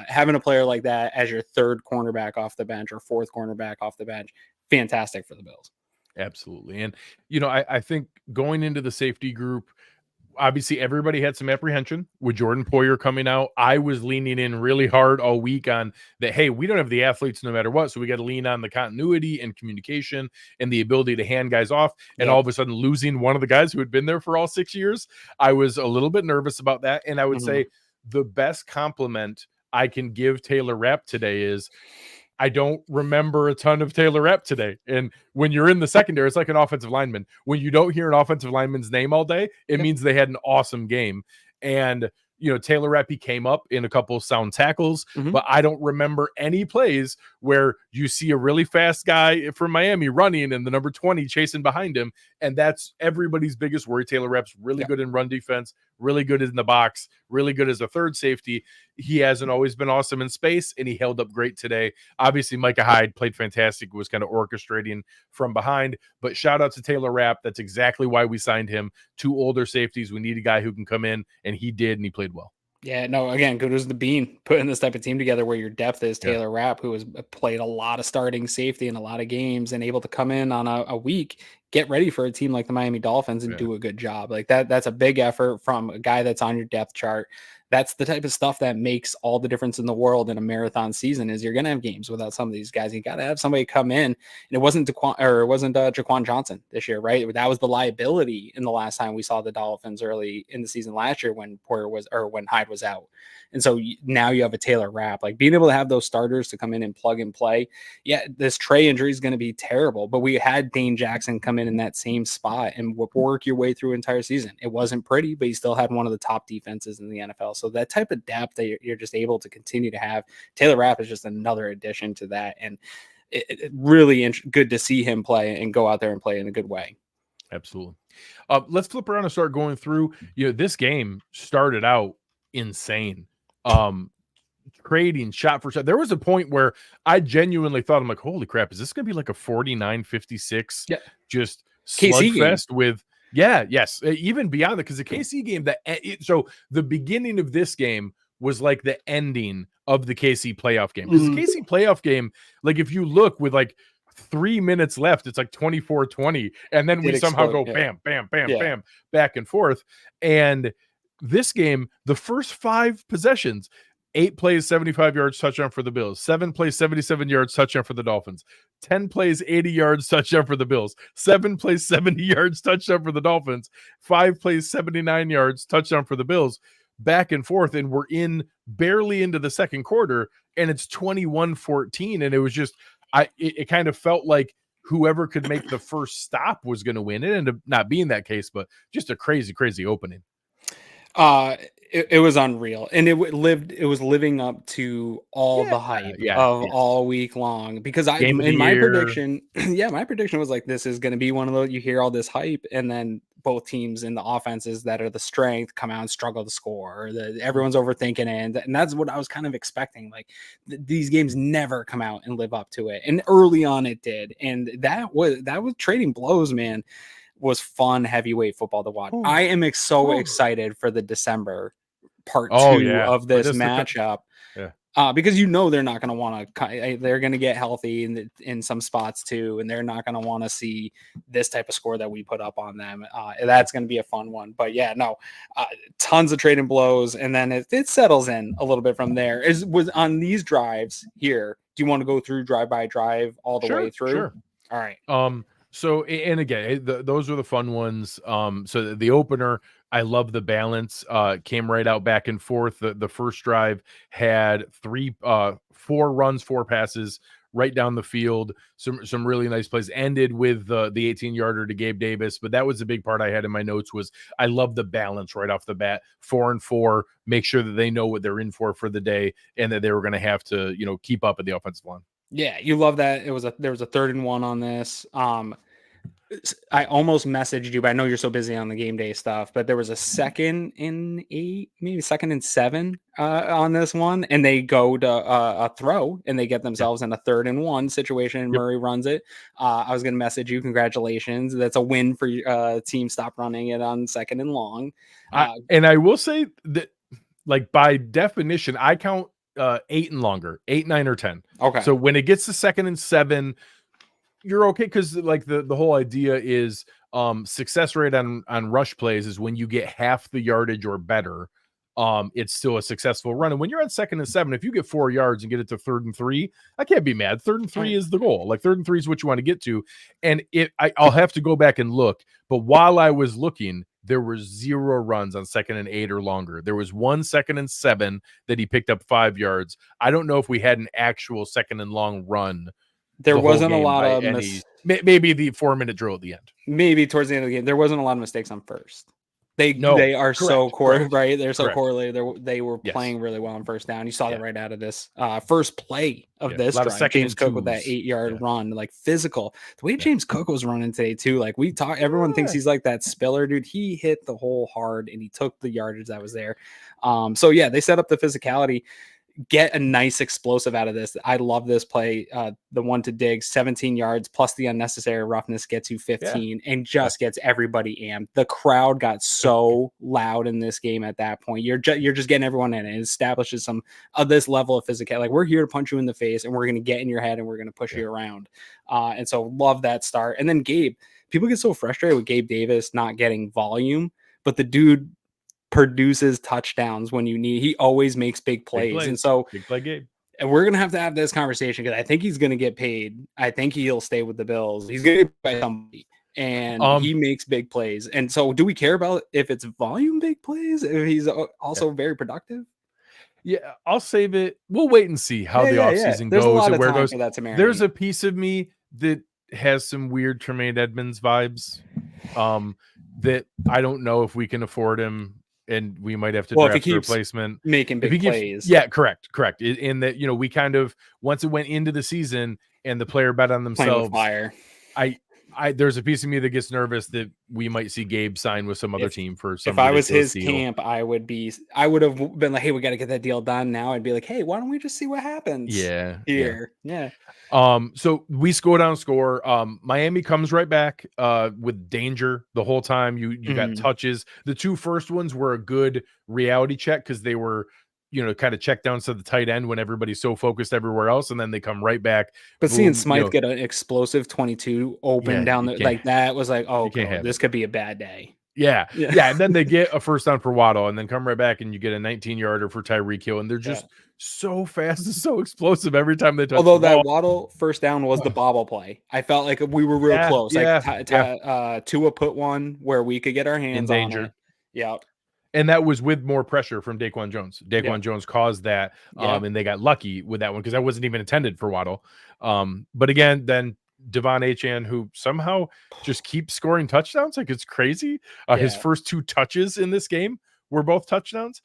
Having a player like that as your third cornerback off the bench or fourth cornerback off the bench, fantastic for the Bills. Absolutely. And, I think going into the safety group, obviously everybody had some apprehension with Jordan Poyer coming out. I was leaning in really hard all week on that. Hey, we don't have the athletes no matter what. So we got to lean on the continuity and communication and the ability to hand guys off. And all of a sudden losing one of the guys who had been there for all 6 years, I was a little bit nervous about that. And I would say the best compliment I can give Taylor Rapp today is, I don't remember a ton of Taylor Rapp today. And when you're in the secondary, it's like an offensive lineman. When you don't hear an offensive lineman's name all day, it means they had an awesome game. And, Taylor Rapp, he came up in a couple of sound tackles, but I don't remember any plays where you see a really fast guy from Miami running and the number 20 chasing behind him. And that's everybody's biggest worry. Taylor Rapp's really good in run defense, really good in the box, really good as a third safety. He hasn't always been awesome in space, and he held up great today. Obviously, Micah Hyde played fantastic, was kind of orchestrating from behind, but shout out to Taylor Rapp. That's exactly why we signed him. 2 older safeties. We need a guy who can come in, and he did, and he played well. Yeah, no, again, good as the Bean putting this type of team together where your depth is Taylor Rapp, who has played a lot of starting safety in a lot of games and able to come in on a week, get ready for a team like the Miami Dolphins and do a good job. Like that's a big effort from a guy that's on your depth chart. That's the type of stuff that makes all the difference in the world in a marathon season. Is you're going to have games without some of these guys. You got to have somebody come in, and it wasn't Jaquan Johnson this year, right? That was the liability in the last time we saw the Dolphins early in the season last year when when Hyde was out. And so now you have a Taylor Rapp, like being able to have those starters to come in and plug and play. Yeah, this Trey injury is going to be terrible, but we had Dane Jackson come in that same spot and work your way through entire season. It wasn't pretty, but he still had one of the top defenses in the NFL. So that type of depth that you're just able to continue to have, Taylor Rapp is just another addition to that. And it really good to see him play and go out there and play in a good way. Absolutely. Let's flip around and start going through, this game started out insane. Trading shot for shot. There was a point where I genuinely thought, I'm like, holy crap, is this going to be like a 49-56 just slugfest with even beyond that, because the KC game so the beginning of this game was like the ending of the KC playoff game, because the KC playoff game, like if you look with like 3 minutes left, it's like 24-20, and then we somehow go bam, bam, bam, bam, back and forth. And this game, the first 5 possessions, 8 plays, 75 yards, touchdown for the Bills. 7 plays, 77 yards, touchdown for the Dolphins. 10 plays, 80 yards, touchdown for the Bills. 7 plays, 70 yards, touchdown for the Dolphins. 5 plays, 79 yards, touchdown for the Bills. Back and forth, and we're barely into the second quarter, and it's 21-14, and it was just, it kind of felt like whoever could make the first stop was going to win. It ended up not being that case, but just a crazy, crazy opening. It was unreal, and it was living up to all the hype of all week long, because my prediction, my prediction was like, this is going to be one of those, you hear all this hype and then both teams in the offenses that are the strength come out and struggle to score. Everyone's overthinking it, and that's what I was kind of expecting. Like these games never come out and live up to it, and early on it did, and that was trading blows, man. Was fun heavyweight football to watch. I am so excited for the December part 2 of this matchup. Because they're not going to want to. They're going to get healthy in some spots too, and they're not going to want to see this type of score that we put up on them. That's going to be a fun one. But yeah, no, tons of trading blows, and then it settles in a little bit from there. Was on these drives here. Do you want to go through drive by drive all the way through? Sure. All right. So, and again, those are the fun ones. So the opener, I love the balance, came right out back and forth. The first drive had 4 runs, 4 passes right down the field. Some really nice plays, ended with the 18-yarder to Gabe Davis. But that was the big part I had in my notes was I love the balance right off the bat, 4 and 4, make sure that they know what they're in for the day and that they were going to have to, keep up at the offensive line. Yeah, you love that. There was a 3rd and 1 on this. I almost messaged you, but I know you're so busy on the game day stuff. But there was a 2nd and 8, maybe 2nd and 7 on this one, and they go to a throw, and they get themselves in a 3rd and 1 situation. And Murray runs it. I was going to message you, congratulations, that's a win for your team. Stop running it on 2nd and long. And I will say that, like by definition, I count 8 and longer, 8, 9, or 10. Okay. So when it gets to 2nd and 7, you're okay, because like the whole idea is success rate on rush plays is when you get half the yardage or better, it's still a successful run. And when you're on 2nd and 7, if you get 4 yards and get it to 3rd and 3, I can't be mad. 3rd and 3 is the goal. Like 3rd and 3 is what you want to get to. And I'll have to go back and look. But while I was looking, there were 0 runs on 2nd and 8 or longer. There was 1 2nd and 7 that he picked up 5 yards. I don't know if we had an actual 2nd and long run. There wasn't a lot of maybe the 4-minute drill at the end. Maybe towards the end of the game, there wasn't a lot of mistakes on first. They are so correlated, right? They're so correlated. They were playing really well on first down. You saw that right out of this first play of this drive. James Cook with that 8-yard run, like physical. The way James Cook was running today too, like we talk. Everyone thinks he's like that Spiller dude. He hit the hole hard and he took the yardage that was there. So yeah, they set up the physicality. Get a nice explosive out of this. I love this play. The one to Diggs, 17 yards plus the unnecessary roughness gets you 15 and just gets everybody amped. The crowd got so loud in this game at that point. You're just getting everyone in. It establishes some of this level of physicality. Like we're here to punch you in the face and we're going to get in your head and we're going to push you around. And so love that start. And then Gabe, people get so frustrated with Gabe Davis not getting volume, but the dude produces touchdowns when you need. He always makes big plays. And so big play Gabe. And we're gonna have to have this conversation because I think he's gonna get paid. I think he'll stay with the Bills. He's gonna get paid by somebody, and he makes big plays. And so, do we care about if it's volume big plays? If he's also very productive? Yeah, I'll save it. We'll wait and see how the offseason goes and where it goes. There's a piece of me that has some weird Tremaine Edmonds vibes. That I don't know if we can afford him. And we might have to draft a replacement. Making big plays. Yeah, correct. In that, we kind of, once it went into the season and the player bet on themselves, there's a piece of me that gets nervous that we might see Gabe sign with some other team for some. If I was his camp, I would have been like, hey, we got to get that deal done now. I'd be like, hey, why don't we just see what happens? Here. So we score. Miami comes right back with danger the whole time. You got touches. The 2 first ones were a good reality check because they were, kind of check downs to the tight end when everybody's so focused everywhere else, and then they come right back. But seeing Smythe get an explosive 22 open down like that was like, this could be a bad day. Yeah. And then they get a first down for Waddle and then come right back and you get a 19-yarder for Tyreek Hill. And they're just so fast and so explosive every time they touch Although the that ball. Waddle first down was the bobble play. I felt like we were real close. Tua put one where we could get our hands in on danger. It. Yeah. And that was with more pressure from Daquan Jones. Jones caused that, and they got lucky with that one because that wasn't even intended for Waddle. But again, then Devon Achane, who somehow just keeps scoring touchdowns. Like it's crazy. His first 2 touches in this game were both touchdowns.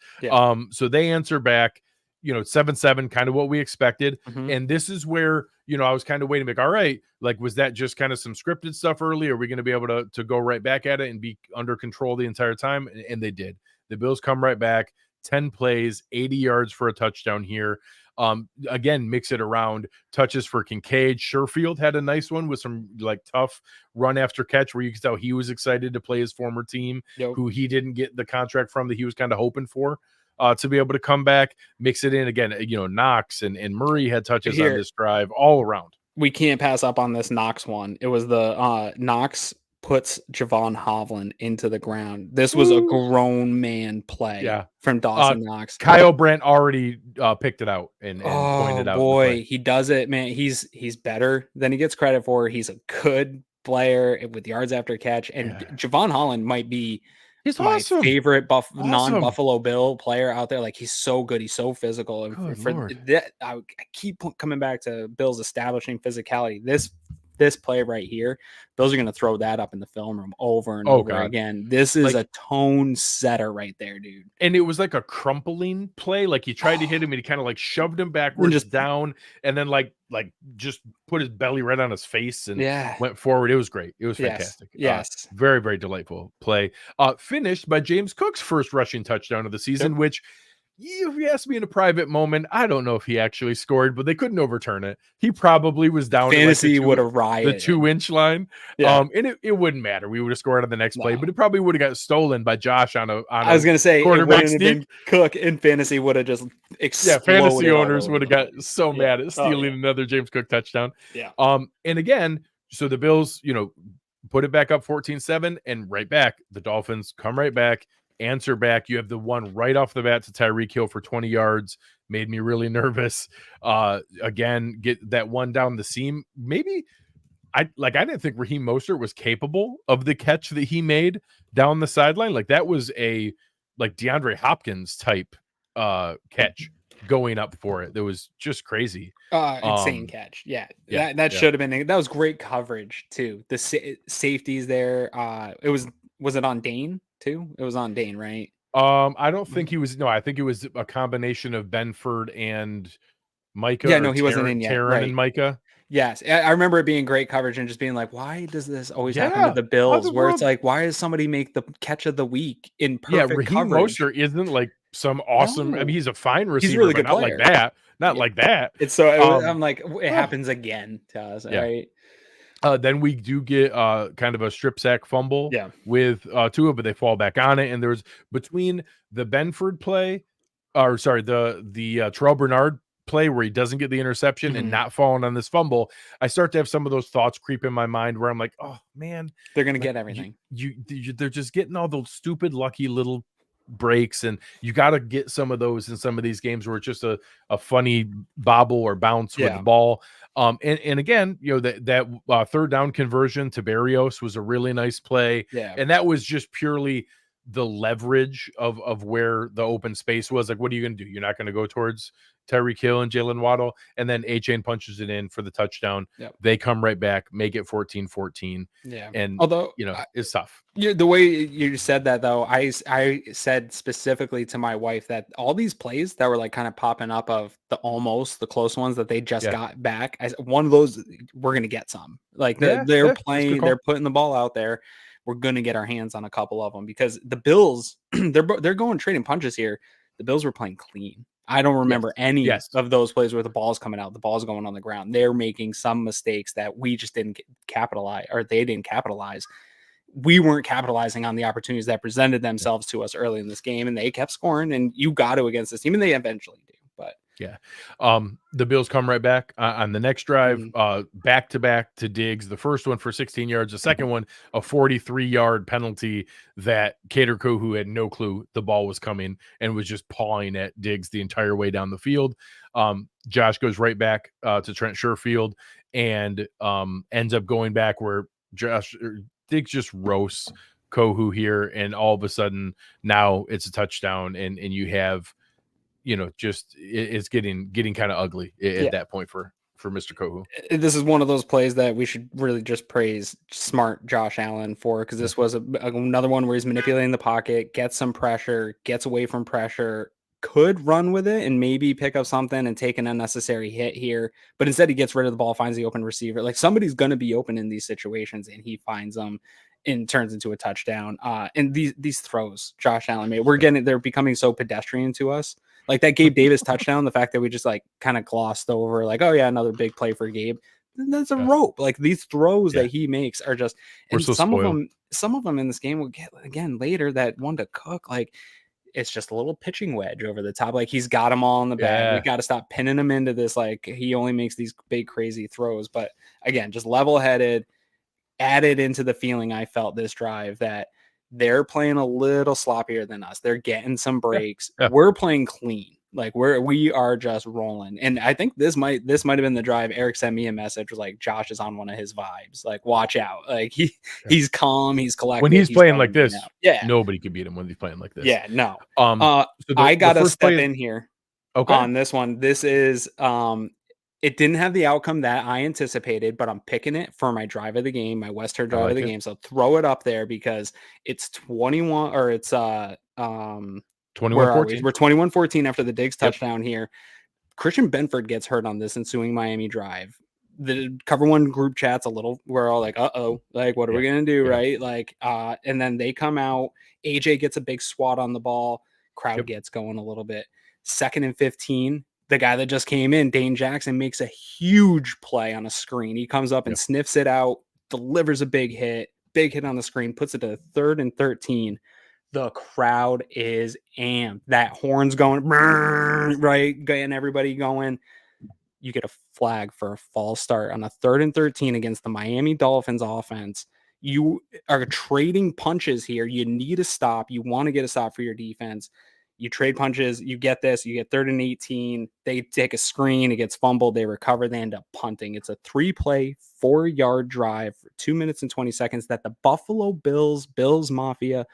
So they answer back, 7-7, kind of what we expected. And this is where I was kind of waiting, like, all right, like, was that just kind of some scripted stuff early? Are we going to be able to go right back at it and be under control the entire time? And they did. The Bills come right back, 10 plays, 80 yards for a touchdown here. Again, mix it around. Touches for Kincaid. Sherfield had a nice one with some like tough run after catch where you could tell he was excited to play his former team, who he didn't get the contract from that he was kind of hoping for. To be able to come back, mix it in again. Knox and Murray had touches on this drive all around. We can't pass up on this Knox one. It was the Knox puts Javon Hovland into the ground. This was a grown man play from Dawson Knox. Kyle Brandt already picked it out and pointed out. Oh boy, he does it, man. He's better than he gets credit for. He's a good player with yards after catch, and Javon Holland might be my favorite non-Buffalo Bill player out there. Like, he's so good. He's so physical. And for that, I keep coming back to Bill's establishing physicality. This play right here, Bills are going to throw that up in the film room over and over again. This is a tone setter right there, dude. And it was like a crumpling play. Like, he tried to hit him and he kind of like shoved him backwards, just down, and then like just put his belly right on his face and went forward. It was great. It was fantastic. Yes. Very, very delightful play. Finished by James Cook's first rushing touchdown of the season, which, if you ask me in a private moment, I don't know if he actually scored, but they couldn't overturn it. He probably was down. Fantasy would have rioted the 2-inch line. And it wouldn't matter. We would have scored on the next play, but it probably would have got stolen by Josh on a I was going to say, quarterback sneak. Cook in fantasy would have just exploded. Fantasy owners would have got so mad at stealing another James Cook touchdown. And again, so the Bills, put it back up 14-7 and right back. The Dolphins come right back. Answer back. You have the one right off the bat to Tyreek Hill for 20 yards. Made me really nervous. Again, get that one down the seam. Maybe I didn't think Raheem Mostert was capable of the catch that he made down the sideline. Like, that was a DeAndre Hopkins type catch going up for it. That was just crazy. Insane catch. That should have been. That was great coverage too. The safeties there. Was it on Dane too? It was on Dane, right? I don't think he was. No, I think it was a combination of Benford and Micah. Yeah, no, he wasn't in yet. Taron and Micah. Yes, I remember it being great coverage and just being like, why does this always happen to the Bills? Where it's like, why does somebody make the catch of the week in perfect coverage? Mostert isn't like some awesome. I mean, he's a fine receiver. He's really good, not like that. Not like that. It's so. I'm like, it happens again to us, right? Then we do get kind of a strip sack fumble with Tua, but they fall back on it. And there's between the Benford play, the Terrell Bernard play where he doesn't get the interception and not falling on this fumble, I start to have some of those thoughts creep in my mind where I'm like, oh man, they're gonna get everything. They're just getting all those stupid lucky little breaks, and you got to get some of those in some of these games where it's just a funny bobble or bounce with the ball. And again, that third down conversion to Berrios was a really nice play. And that was just purely the leverage of where the open space was. Like, what are you going to do? You're not going to go towards Tyreek Hill and Jalen Waddle, and then A-Chain punches it in for the touchdown. They come right back, make it 14-14. And although it's tough. The way you said that, though, I said specifically to my wife that all these plays that were like kind of popping up of the close ones that they just got back, one of those we're gonna get some. Like they're playing, they're putting the ball out there. We're gonna get our hands on a couple of them because the Bills, they're going trading punches here. The Bills were playing clean. I don't remember any of those plays where the ball's coming out, the ball's going on the ground. They're making some mistakes that we just didn't capitalize, or they didn't capitalize. We weren't capitalizing on the opportunities that presented themselves to us early in this game, and they kept scoring, and you got to against this team, and they eventually do. But the Bills come right back on the next drive, back to back to Diggs. The first one for 16 yards, the second one a 43-yard penalty that Kader Kohou had no clue the ball was coming and was just pawing at Diggs the entire way down the field. Josh goes right back to Trent Sherfield and ends up going back where Diggs just roasts Kohou here, and all of a sudden now it's a touchdown, and you have just it's getting kind of ugly at that point for Mr. Kohou. This is one of those plays that we should really just praise smart Josh Allen for, because this was another one where he's manipulating the pocket, gets some pressure, gets away from pressure, could run with it and maybe pick up something and take an unnecessary hit here. But instead, he gets rid of the ball, finds the open receiver. Like somebody's going to be open in these situations, and he finds them and turns into a touchdown. And these throws Josh Allen made, they're becoming so pedestrian to us. Like that Gabe Davis touchdown, the fact that we just like kind of glossed over, like, oh yeah, another big play for Gabe. That's a rope. Like these throws that he makes are just, and so some spoiled. of them in this game will get again later. That one to Cook, like it's just a little pitching wedge over the top. Like he's got them all in the bag. We got to stop pinning him into this. Like he only makes these big crazy throws. But again, just level headed, added into the feeling I felt this drive that they're playing a little sloppier than us. They're getting some breaks. We're playing clean. Like we are just rolling. And I think this might have been the drive. Eric sent me a message, was like, Josh is on one of his vibes. Like, watch out. Like he's calm, he's collected. When he's playing like this, yeah, nobody can beat him when he's playing like this. Yeah, no. So I gotta step in here okay. on this one. This is it didn't have the outcome that I anticipated, but I'm picking it for my drive of the game, my West-Herr drive of the game. So throw it up there because it's 21 or it's 21-14. We're 21-14 after the Diggs touchdown here. Christian Benford gets hurt on this ensuing Miami drive. The cover one group chat's a little, we're all like, uh-oh, like, what are we going to do? Right. Like, and then they come out, AJ gets a big swat on the ball. Crowd gets going a little bit. 2nd and 15, the guy that just came in, Dane Jackson, makes a huge play on a screen. He comes up and sniffs it out, delivers a big hit on the screen, puts it to 3rd and 13. The crowd is amped. That horn's going, right, getting everybody going. You get a flag for a false start on a 3rd and 13 against the Miami Dolphins offense. You are trading punches here. You need a stop. You want to get a stop for your defense. You trade punches. You get this. You get 3rd and 18. They take a screen. It gets fumbled. They recover. They end up punting. It's a 3-play, 4-yard drive for 2 minutes and 20 seconds that the Buffalo Bills Mafia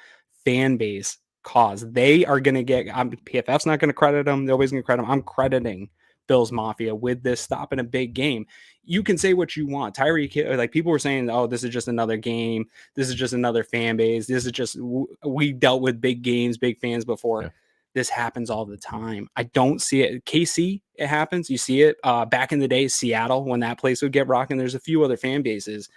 fan base caused. They are going to get, PFF's not going to credit them. Nobody's going to credit them. I'm crediting Bills Mafia with this stop in a big game. You can say what you want. Tyreek, like people were saying, oh, this is just another game. This is just another fan base. This is just, we dealt with big games, big fans before. This happens all the time. I don't see it. KC, it happens. You see it back in the day, Seattle, when that place would get rocking. There's a few other fan bases.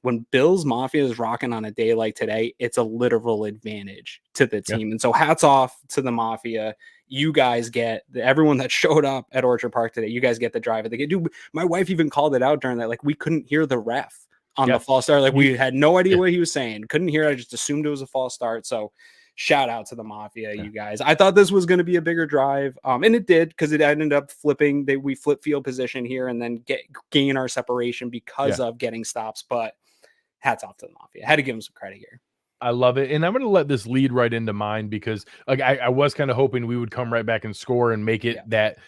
When Bills Mafia is rocking on a day like today, it's a literal advantage to the team. And so hats off to the Mafia. You guys get everyone that showed up at Orchard Park today. You guys get the drive of the game. Dude, my wife even called it out during that. Like we couldn't hear the ref on the false start. Like we had no idea what he was saying. Couldn't hear it. I just assumed it was a false start. So shout out to the Mafia, you guys. I thought this was going to be a bigger drive. And it did, because it ended up flipping. We flip field position here and then gain our separation because of getting stops. But hats off to the Mafia. I had to give him some credit here. I love it. And I'm going to let this lead right into mine because like I was kind of hoping we would come right back and score and make it that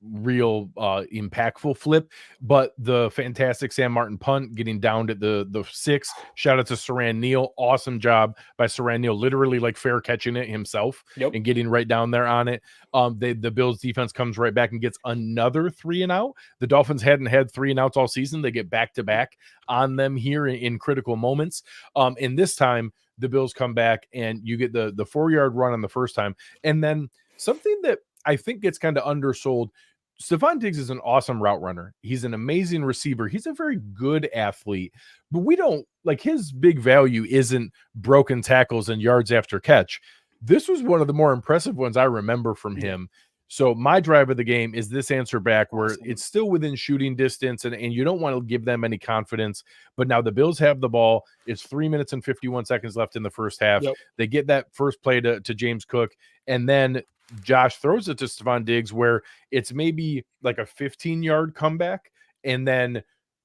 real impactful flip. But the fantastic Sam Martin punt getting down at the 6. Shout out to Saran Neal. Awesome job by Saran Neal, literally like fair catching it himself and getting right down there on it. The Bills defense comes right back and gets another 3 and out. The Dolphins hadn't had 3 and outs all season. They get back to back on them here in critical moments. And this time the Bills come back and you get the 4-yard run on the first time. And then something that I think gets kind of undersold. Stefon Diggs is an awesome route runner. He's an amazing receiver. He's a very good athlete, but we don't like his big value isn't broken tackles and yards after catch. This was one of the more impressive ones I remember from him. So my drive of the game is this answer back where it's still within shooting distance and you don't want to give them any confidence. But now the Bills have the ball. It's 3 minutes and 51 seconds left in the first half. They get that first play to James Cook. And then Josh throws it to Stefon Diggs where it's maybe like a 15-yard comeback. And then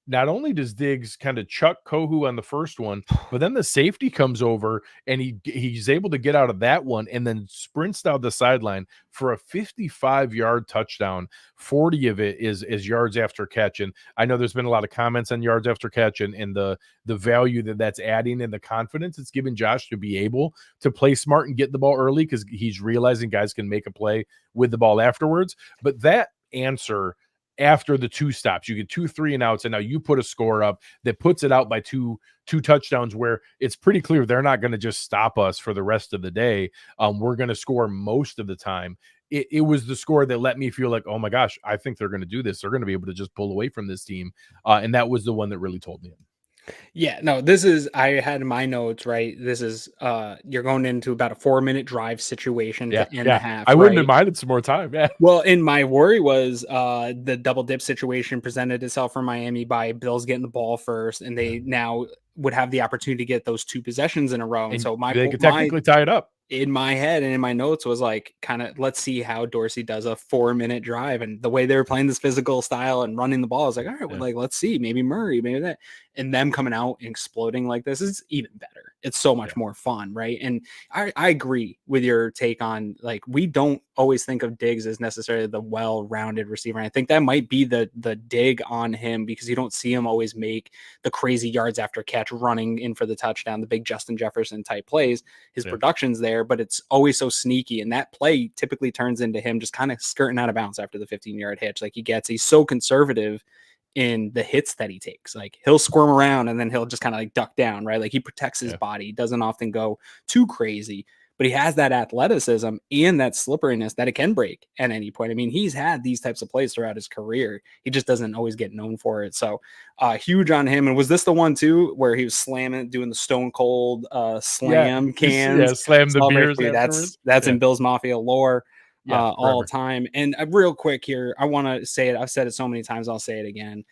not only does Diggs kind of chuck Kohu on the first one, but then the safety comes over and he's able to get out of that one and then sprints down the sideline for a 55-yard touchdown. 40 of it is yards after catch. And I know there's been a lot of comments on yards after catch and the value that's adding and the confidence it's giving Josh to be able to play smart and get the ball early because he's realizing guys can make a play with the ball afterwards. But that answer after the 2 stops, you get 2 3 and outs, and now you put a score up that puts it out by two touchdowns where it's pretty clear they're not going to just stop us for the rest of the day. We're going to score most of the time. it was the score that let me feel like, oh my gosh, I think they're going to do this. They're going to be able to just pull away from this team. And that was the one that really told me. Yeah, no, this is, I had in my notes, right? This is you're going into about a 4-minute drive situation Yeah, to end the yeah. half. I wouldn't right? have minded some more time. Yeah. Well, and my worry was the double dip situation presented itself for Miami by Bills getting the ball first, and they now would have the opportunity to get those 2 possessions in a row. And And so they could technically tie it up. in my head and in my notes was like, kind of, let's see how Dorsey does a 4-minute drive. And the way they were playing this physical style and running the ball, I was like, all right, well, like, let's see, maybe Murray, maybe that. And them coming out and exploding like this is even better. It's so much more fun, right? And I agree with your take on, like, we don't always think of Diggs as necessarily the well-rounded receiver. And I think that might be the dig on him, because you don't see him always make the crazy yards after catch running in for the touchdown, the big Justin Jefferson type plays. His production's there, but it's always so sneaky. And that play typically turns into him just kind of skirting out of bounds after the 15-yard hitch. Like, he's so conservative in the hits that he takes. Like, he'll squirm around and then he'll just kind of like duck down, right? Like, he protects his body. He doesn't often go too crazy, but he has that athleticism and that slipperiness that it can break at any point. I mean, he's had these types of plays throughout his career. He just doesn't always get known for it. So huge on him. And was this the one too where he was slamming, doing the stone cold slam cans? Yeah, slam the beers. That's in Bills Mafia lore. All forever. time. And real quick here, I want to say it. I've said it so many times, I'll say it again.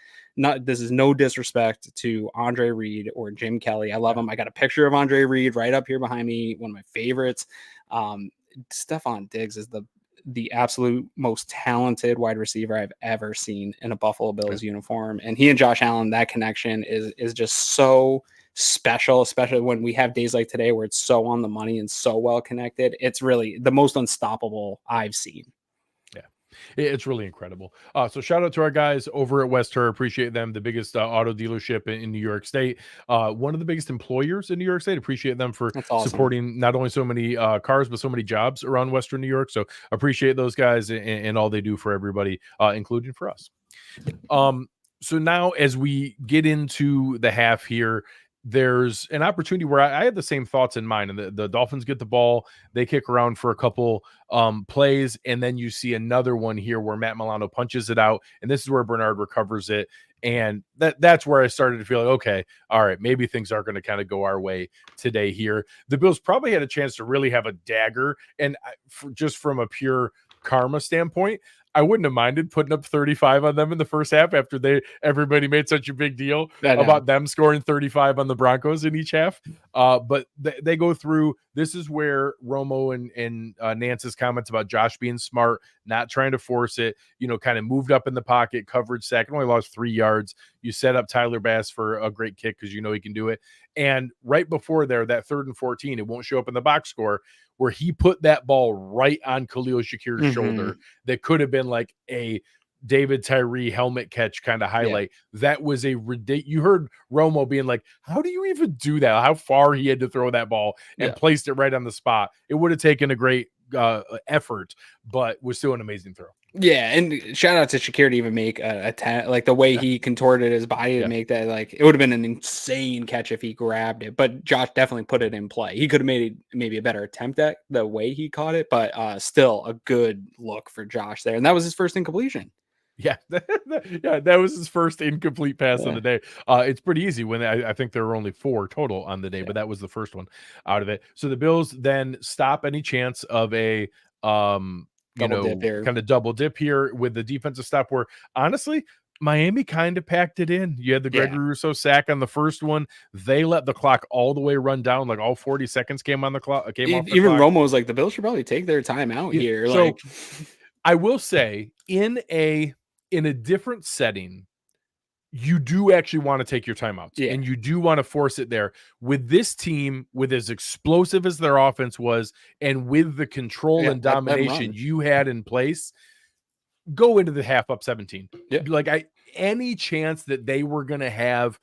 This is no disrespect to Andre Reed or Jim Kelly. I love him. I got a picture of Andre Reed right up here behind me, one of my favorites. Stefon Diggs is the absolute most talented wide receiver I've ever seen in a Buffalo Bills uniform. And he and Josh Allen, that connection is just so special, especially when we have days like today where it's so on the money and so well connected. It's really the most unstoppable I've seen. Yeah, it's really incredible. So shout out to our guys over at West-Herr. Appreciate them. The biggest auto dealership in New York State. One of the biggest employers in New York State. Appreciate them for supporting not only so many cars, but so many jobs around Western New York. So appreciate those guys and all they do for everybody, including for us. So now as we get into the half here, there's an opportunity where I had the same thoughts in mind, and the Dolphins get the ball, they kick around for a couple plays, and then you see another one here where Matt Milano punches it out, and this is where Bernard recovers it, and that's where I started to feel like, okay, all right, maybe things are going to kind of go our way today here. The Bills probably had a chance to really have a dagger, and just from a pure karma standpoint, I wouldn't have minded putting up 35 on them in the first half after everybody made such a big deal about them scoring 35 on the Broncos in each half. But they go through. This is where Romo and Nantz's comments about Josh being smart, not trying to force it, kind of moved up in the pocket, coverage sack, only lost 3 yards. You set up Tyler Bass for a great kick because he can do it. And right before there, that 3rd and 14, it won't show up in the box score, where he put that ball right on Khalil Shakir's shoulder. That could have been like a David Tyree helmet catch kind of highlight. That was a ridiculous. You heard Romo being like, how do you even do that? How far he had to throw that ball and placed it right on the spot. It would have taken a great effort, but was still an amazing throw. Yeah, and shout out to Shakir to even make like the way he contorted his body to make that, like, it would have been an insane catch if he grabbed it, but Josh definitely put it in play. He could have made maybe a better attempt at the way he caught it, but still a good look for Josh there. And that was his first incompletion. Yeah, that was his first incomplete pass of the day. It's pretty easy when I think there were only 4 total on the day, but that was the first one out of it. So the Bills then stop any chance of a kind of double dip here with the defensive stop, where honestly Miami kind of packed it in. You had the Gregory Rousseau sack on the first one. They let the clock all the way run down, like all 40 seconds came on the clock. Even Romo was like, the Bills should probably take their time out here. So like, I will say, in a different setting, you do actually want to take your timeouts, and you do want to force it there. With this team, with as explosive as their offense was, and with the control and domination you had in place, go into the half up 17. Like, any chance that they were going to have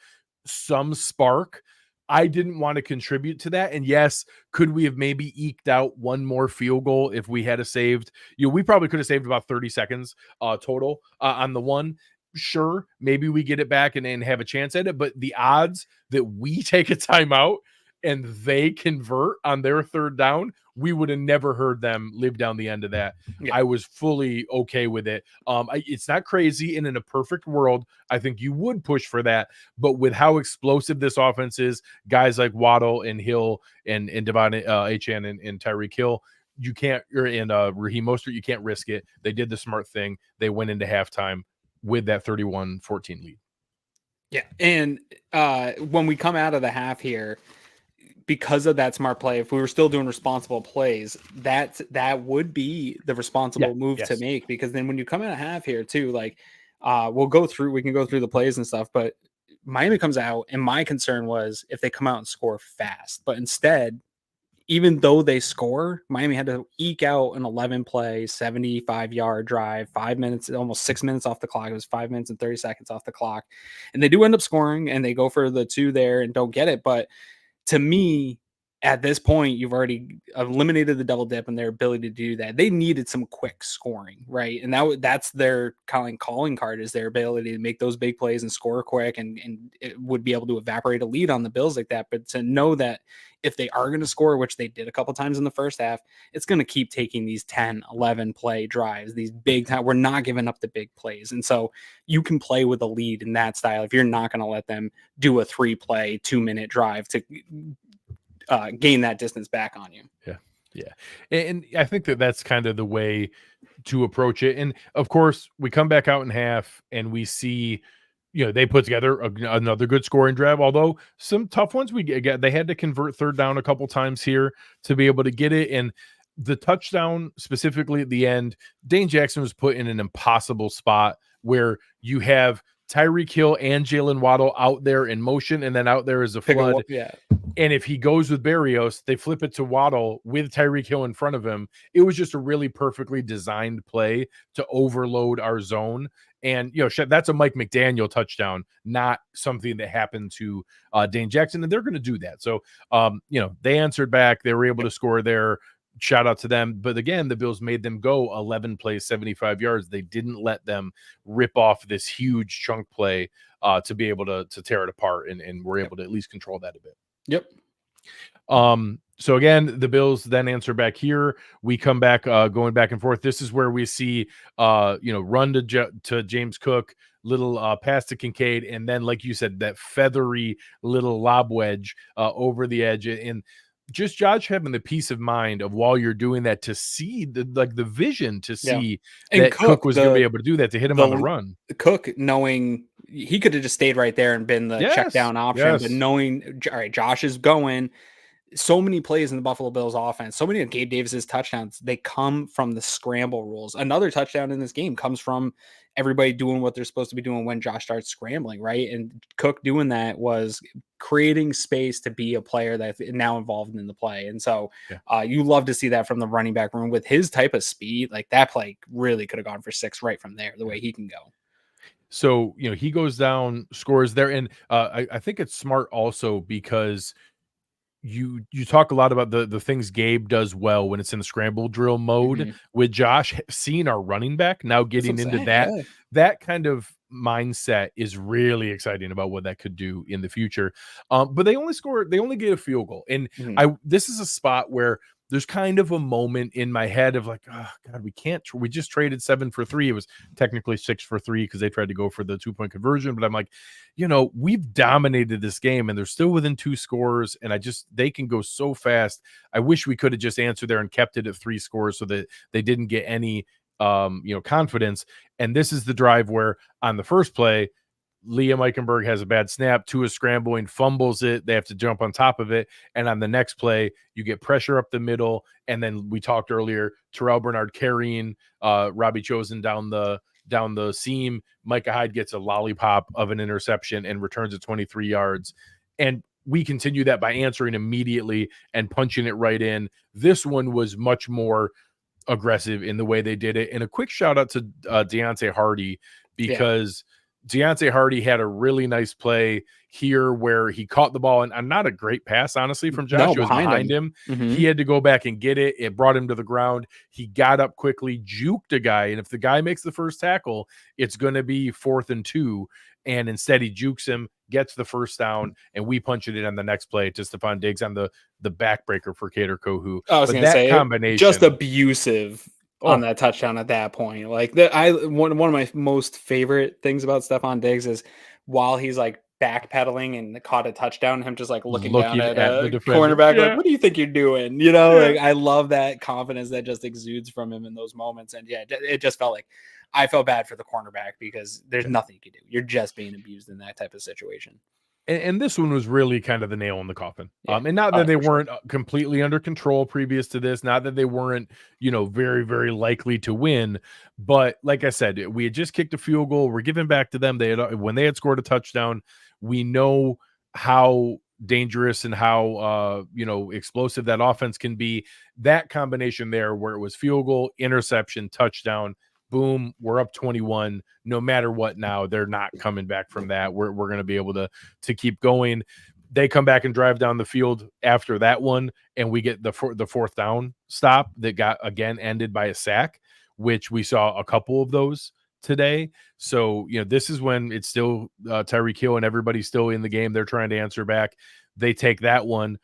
some spark, I didn't want to contribute to that. And yes, could we have maybe eked out one more field goal if we had saved? We probably could have saved about 30 seconds total on the one. Sure, maybe we get it back and have a chance at it, but the odds that we take a timeout and they convert on their third down, we would have never heard them live down the end of that. Yeah. I was fully okay with it. It's not crazy, and in a perfect world, I think you would push for that. But with how explosive this offense is, guys like Waddle and Hill and Devon Achane and Tyreek Hill, you can't, or in Raheem Mostert, you can't risk it. They did the smart thing. They went into halftime with that 31-14 lead. Yeah. And when we come out of the half here, because of that smart play, if we were still doing responsible plays, that would be the responsible move to make. Because then when you come out of half here too, like we can go through the plays and stuff, but Miami comes out, and my concern was if they come out and score fast. But instead, even though they score, Miami had to eke out an 11-play, 75-yard drive, 5 minutes, almost 6 minutes off the clock. It was 5 minutes and 30 seconds off the clock. And they do end up scoring, and they go for the 2 there and don't get it. But to me, at this point, you've already eliminated the double dip and their ability to do that. They needed some quick scoring, right? And that's their calling card, is their ability to make those big plays and score quick, and it would be able to evaporate a lead on the Bills like that. But to know that if they are going to score, which they did a couple times in the first half, it's going to keep taking these 10, 11 play drives, these big time. We're not giving up the big plays. And so you can play with a lead in that style if you're not going to let them do a 3-play, 2-minute drive to gain that distance back on you. Yeah. And I think that's kind of the way to approach it. And of course, we come back out in half and we see, they put together another good scoring drive, although some tough ones they had to convert third down a couple times here to be able to get it. And the touchdown specifically at the end, Dane Jackson was put in an impossible spot where you have Tyreek Hill and Jalen Waddle out there in motion, and then out there is a flood. And if he goes with Berrios, they flip it to Waddle with Tyreek Hill in front of him. It was just a really perfectly designed play to overload our zone. And, that's a Mike McDaniel touchdown, not something that happened to Dane Jackson. And they're going to do that. So, they answered back. They were able to score there. Shout out to them. But again, the Bills made them go 11 plays, 75 yards. They didn't let them rip off this huge chunk play to be able to tear it apart. And we're able to at least control that a bit. Yep. So again, the Bills then answer back here. We come back, going back and forth. This is where we see, run to James Cook, little pass to Kincaid, and then, like you said, that feathery little lob wedge over the edge. And just Josh having the peace of mind of, while you're doing that, to see the vision to see that Cook was going to be able to do that, to hit him on the run. Cook, knowing he could have just stayed right there and been the check down option, but knowing, all right, Josh is going. So many plays in the Buffalo Bills offense, so many of Gabe Davis's touchdowns, they come from the scramble rules. Another touchdown in this game comes from everybody doing what they're supposed to be doing when Josh starts scrambling, right? And Cook doing that was creating space to be a player that's now involved in the play. And so you love to see that from the running back room with his type of speed. Like, that play really could have gone for 6 right from there, the way he can go. So, he goes down, scores there. And I think it's smart also because you talk a lot about the things Gabe does well when it's in the scramble drill mode with Josh. Seeing our running back now getting into that kind of mindset is really exciting about what that could do in the future. But they only get a field goal. And this is a spot where there's kind of a moment in my head of like, oh God, we just traded 7 for 3. It was technically 6 for 3 because they tried to go for the 2-point conversion. But I'm like, we've dominated this game and they're still within 2 scores. And they can go so fast. I wish we could have just answered there and kept it at 3 scores so that they didn't get any, confidence. And this is the drive where on the first play, Liam Eichenberg has a bad snap. Tua is scrambling, fumbles it. They have to jump on top of it. And on the next play, you get pressure up the middle. And then we talked earlier, Terrell Bernard carrying Robbie Chosen down the seam. Micah Hyde gets a lollipop of an interception and returns it 23 yards. And we continue that by answering immediately and punching it right in. This one was much more aggressive in the way they did it. And a quick shout out to Deontay Hardy, because Deontay Hardy had a really nice play here where he caught the ball and not a great pass, honestly, from Josh. No, It was behind him. Mhm. He had to go back and get it. It brought him to the ground. He got up quickly, juked a guy. And if the guy makes the first tackle, it's going to be 4th and 2. And instead he jukes him, gets the first down, and we punch it in on the next play to Stefon Diggs on the backbreaker for Kader Kohu. I was But going to that say, combination, just abusive on that touchdown at that point. Like one of my most favorite things about Stefon Diggs is while he's like backpedaling and caught a touchdown, him just like looking down at the a defender. cornerback, Yeah. like, what do you think you're doing? You know, like I love that confidence that just exudes from him in those moments. And yeah, it just felt like I felt bad for the cornerback because there's nothing you can do. You're just being abused in that type of situation. And this one was really kind of the nail in the coffin. Yeah. And not that they weren't completely under control previous to this, not that they weren't, very, very likely to win. But like I said, we had just kicked a field goal. We're giving back to them. When they had scored a touchdown, we know how dangerous and how explosive that offense can be. That combination there where it was field goal, interception, touchdown, boom, we're up 21. No matter what now, they're not coming back from that. We're going to be able to keep going. They come back and drive down the field after that one, and we get the 4th down stop that got, again, ended by a sack, which we saw a couple of those today. So, this is when it's still Tyreek Hill and everybody's still in the game. They're trying to answer back. They take that one.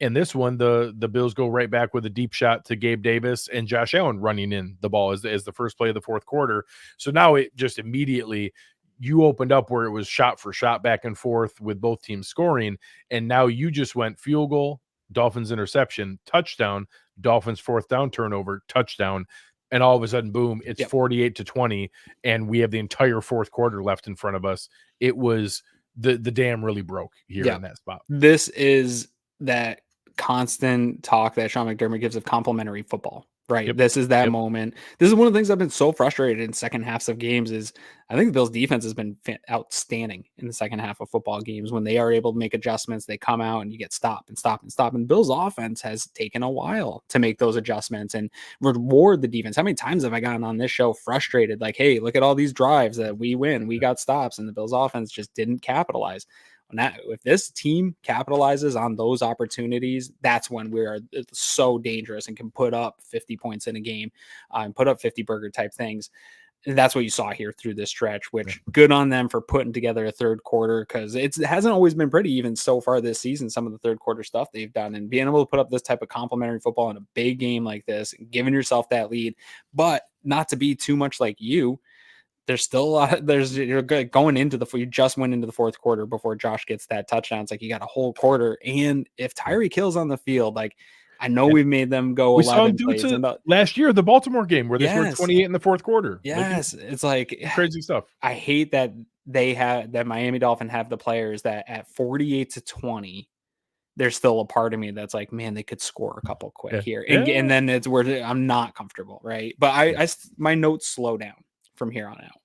And this one, the Bills go right back with a deep shot to Gabe Davis and Josh Allen running in the ball as the first play of the 4th quarter. So now it just immediately, you opened up where it was shot for shot back and forth with both teams scoring. And now you just went field goal, Dolphins interception, touchdown, Dolphins 4th down turnover, touchdown. And all of a sudden, boom, it's 48-20. And we have the entire 4th quarter left in front of us. It was the dam really broke here in that spot. This is that constant talk that Sean McDermott gives of complimentary football, right? Yep. This is that moment. This is one of the things I've been so frustrated in second halves of games is I think the Bills defense has been outstanding in the second half of football games when they are able to make adjustments. They come out and you get stop and stop and stop. And Bills offense has taken a while to make those adjustments and reward the defense. How many times have I gotten on this show frustrated? Like, hey, look at all these drives that we win. We got stops and the Bills offense just didn't capitalize. Now, if this team capitalizes on those opportunities, that's when we are so dangerous and can put up 50 points in a game and put up 50 burger type things. And that's what you saw here through this stretch, which good on them for putting together a 3rd quarter because it hasn't always been pretty even so far this season, some of the 3rd quarter stuff they've done and being able to put up this type of complimentary football in a big game like this, giving yourself that lead, but not to be too much like you. There's still a lot. You're going into you just went into the 4th quarter before Josh gets that touchdown. It's like you got a whole quarter. And if Tyreek Hill's on the field, like I know we've made them go 11 plays. Last year, the Baltimore game where they scored 28 in the 4th quarter. Yes. It's like crazy stuff. I hate that that Miami Dolphins have the players that at 48-20, there's still a part of me that's like, man, they could score a couple quick here. And then it's where I'm not comfortable. Right. But my notes slow down from here on out.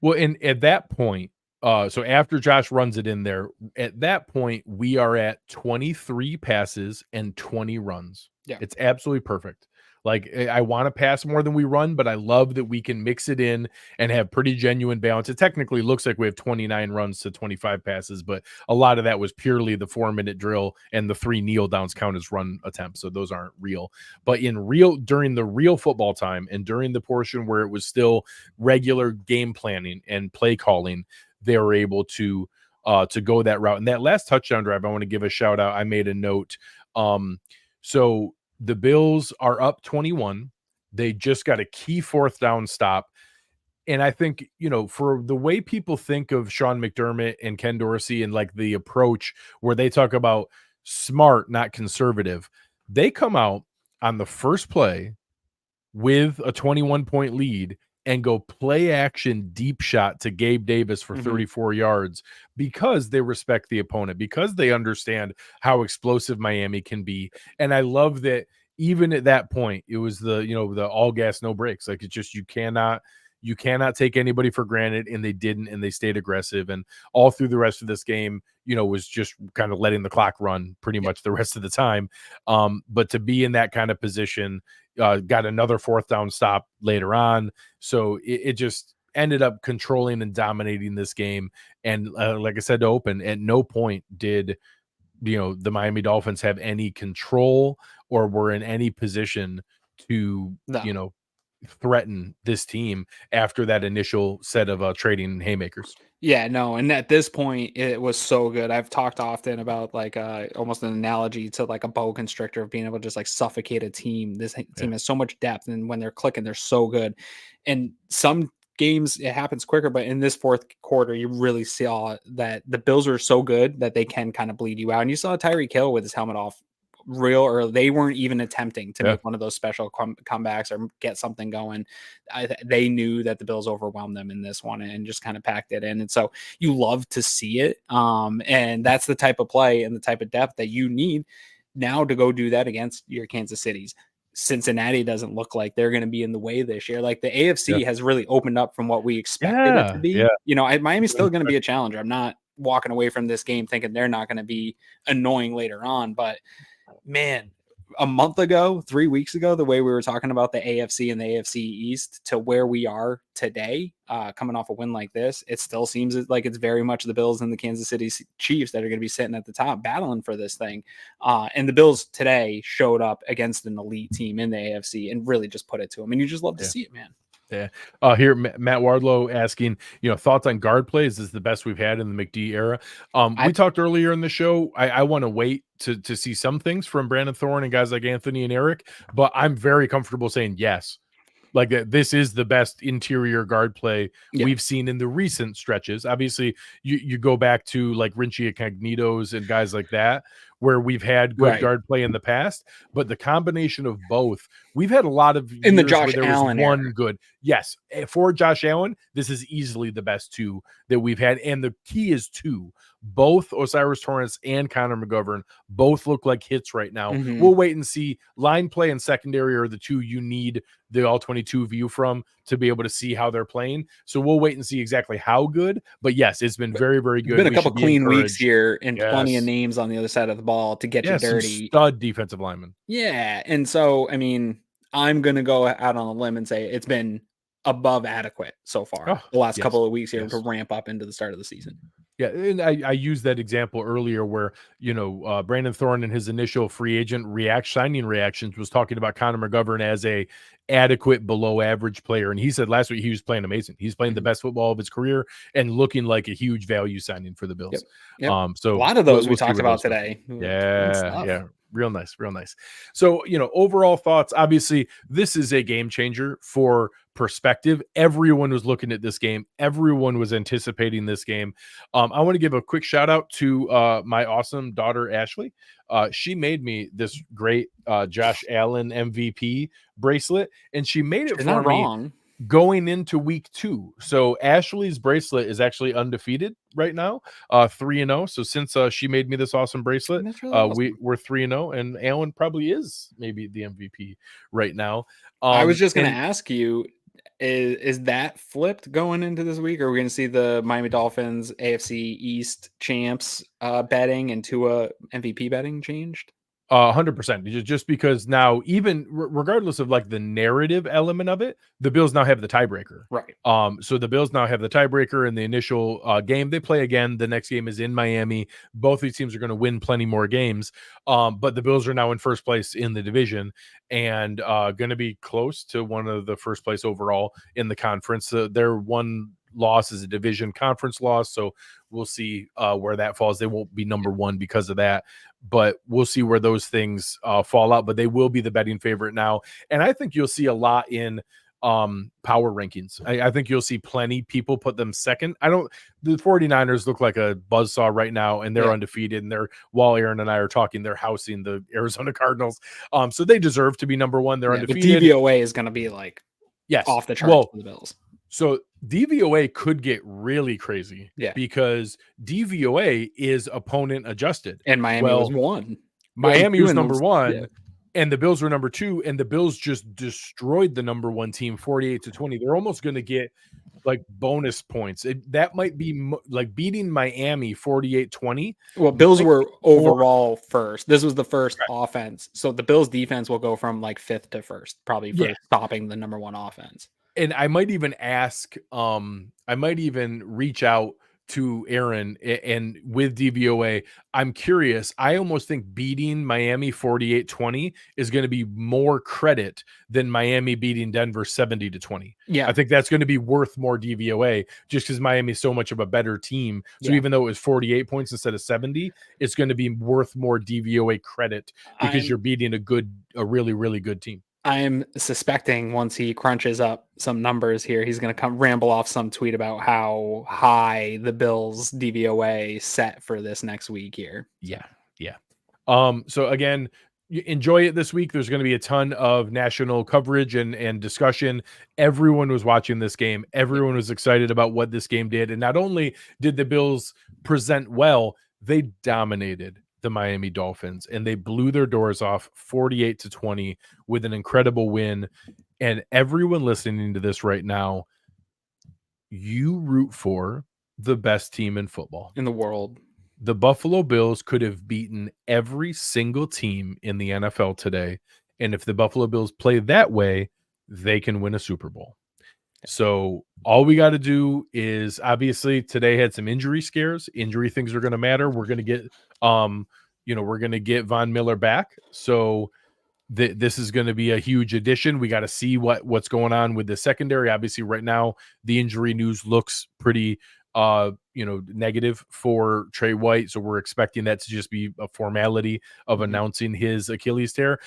Well, and at that point, so after Josh runs it in there, at that point, we are at 23 passes and 20 runs. Yeah. It's absolutely perfect. Like I want to pass more than we run, but I love that we can mix it in and have pretty genuine balance. It technically looks like we have 29 runs to 25 passes, but a lot of that was purely the 4-minute drill and the 3 kneel downs count as run attempts. So those aren't real, but during the real football time and during the portion where it was still regular game planning and play calling, they were able to go that route. And that last touchdown drive, I want to give a shout out. I made a note. So the Bills are up 21. They just got a key 4th down stop. And I think, for the way people think of Sean McDermott and Ken Dorsey and like the approach where they talk about smart, not conservative, they come out on the first play with a 21-point lead and go play action deep shot to Gabe Davis for 34 yards because they respect the opponent, because they understand how explosive Miami can be. And I love that even at that point, it was the all gas, no brakes. Like it's just, you cannot take anybody for granted. And they didn't, and they stayed aggressive. And all through the rest of this game, was just kind of letting the clock run pretty much the rest of the time. But to be in that kind of position, got another 4th down stop later on. So it just, ended up controlling and dominating this game. And like I said to open, at no point did the Miami Dolphins have any control or were in any position to threaten this team after that initial set of trading haymakers. Yeah, no, and at this point, it was so good. I've talked often about like almost an analogy to like a boa constrictor of being able to just like suffocate a team. This team has so much depth, and when they're clicking, they're so good. And some games it happens quicker, but in this fourth quarter, you really saw that the Bills were so good that they can kind of bleed you out. And you saw Tyreek Hill with his helmet off real, or they weren't even attempting to make one of those special comebacks or get something going. They knew that the Bills overwhelmed them in this one and just kind of packed it in. And so you love to see it. And that's the type of play and the type of depth that you need now to go do that against your Kansas Cities. Cincinnati doesn't look like they're going to be in the way this year. Like the AFC has really opened up from what we expected it to be. Miami's still going to be a challenger. I'm not walking away from this game thinking they're not going to be annoying later on, but man, a month ago, 3 weeks ago, the way we were talking about the AFC and the AFC East to where we are today, coming off a win like this, it still seems like it's very much the Bills and the Kansas City Chiefs that are going to be sitting at the top battling for this thing. And the Bills today showed up against an elite team in the AFC and really just put it to them. And you just love to see it, man. Yeah. Here, Matt Wardlow asking, thoughts on guard plays. Is the best we've had in the McD era. We talked earlier in the show. I want to wait to see some things from Brandon Thorne and guys like Anthony and Eric, but I'm very comfortable saying yes. Like this is the best interior guard play we've seen in the recent stretches. Obviously, you go back to like Rinchi Incognitos and guys like that, where we've had good guard play in the past, but the combination of both, we've had a lot of in the Josh Allen one era. Good. Yes, for Josh Allen, this is easily the best two that we've had, and the key is two. Both Osiris Torrance and Connor McGovern both look like hits right now. We'll wait and see. Line play and secondary are the two you need the all-22 view from to be able to see how they're playing. So we'll wait and see exactly how good. But yes, it's been very, very good. Been a couple clean weeks here and plenty of names on the other side of the ball to get you dirty. Stud defensive lineman. Yeah, and so I mean, I'm gonna go out on a limb and say it's been above adequate so far the last couple of weeks here to ramp up into the start of the season. Yeah, and I used that example earlier where, Brandon Thorne in his initial free agent signing reactions was talking about Connor McGovern as a adequate below average player. And he said last week he was playing amazing. He's playing the best football of his career and looking like a huge value signing for the Bills. So a lot of those we talked about today. Yeah. Real nice. So, overall thoughts, obviously, this is a game changer for perspective. Everyone was looking at this game. Everyone was anticipating this game. I want to give a quick shout out to my awesome daughter, Ashley. She made me this great Josh Allen MVP bracelet, and she made it for me going into week 2. So Ashley's bracelet is actually undefeated right now, 3-0. So since she made me this awesome bracelet, really awesome. We're 3-0, and Allen probably is maybe the MVP right now. I was just going to ask you, is that flipped going into this week? Or are we going to see the Miami Dolphins AFC East champs betting and Tua MVP betting changed? 100%. Just because now, even regardless of like the narrative element of it, the Bills now have the tiebreaker. Right. So the Bills now have the tiebreaker in the initial game. They play again. The next game is in Miami. Both these teams are going to win plenty more games. But the Bills are now in first place in the division and going to be close to one of the first place overall in the conference. Their one loss is a division conference loss, so we'll see where that falls. They won't be number one because of that, but we'll see where those things fall out. But they will be the betting favorite now, and I think you'll see a lot in power rankings. I think you'll see plenty people put them second. The 49ers look like a buzzsaw right now, and they're undefeated, and while Aaron and I are talking, they're housing the Arizona Cardinals, so they deserve to be number one. They're undefeated. The DVOA is going to be like off the charts for the Bills. So DVOA could get really crazy because DVOA is opponent adjusted. And Miami was one. Miami was number one, and the Bills were number 2, and the Bills just destroyed the number 1 team 48-20. They're almost going to get like bonus points. That might be like beating Miami 48-20. Well, Bills were overall first. This was the first offense. So the Bills defense will go from like 5th to 1st, probably for stopping the number 1 offense. And I might even ask, I might even reach out to Aaron and with DVOA, I'm curious. I almost think beating Miami 48-20 is going to be more credit than Miami beating Denver 70-20. Yeah. I think that's going to be worth more DVOA just because Miami is so much of a better team. So Yeah. even though it was 48 points instead of 70, it's going to be worth more DVOA credit because you're beating a really, really good team. I'm suspecting once he crunches up some numbers here, he's going to come ramble off some tweet about how high the Bills DVOA set for this next week here. Yeah. So again, enjoy it this week. There's going to be a ton of national coverage and discussion. Everyone was watching this game. Everyone was excited about what this game did. And not only did the Bills present well, they dominated the Miami Dolphins and they blew their doors off 48-20 with an incredible win. And everyone listening to this right now, you root for the best team in football in the world. The Buffalo Bills could have beaten every single team in the NFL today. And if the Buffalo Bills play that way, they can win a Super Bowl. So all we got to do is, obviously today had some injury scares. Injury things are going to matter. We're going to get, we're going to get Von Miller back. So this is going to be a huge addition. We got to see what's going on with the secondary. Obviously right now the injury news looks pretty negative for Trey White. So we're expecting that to just be a formality of announcing his Achilles tear.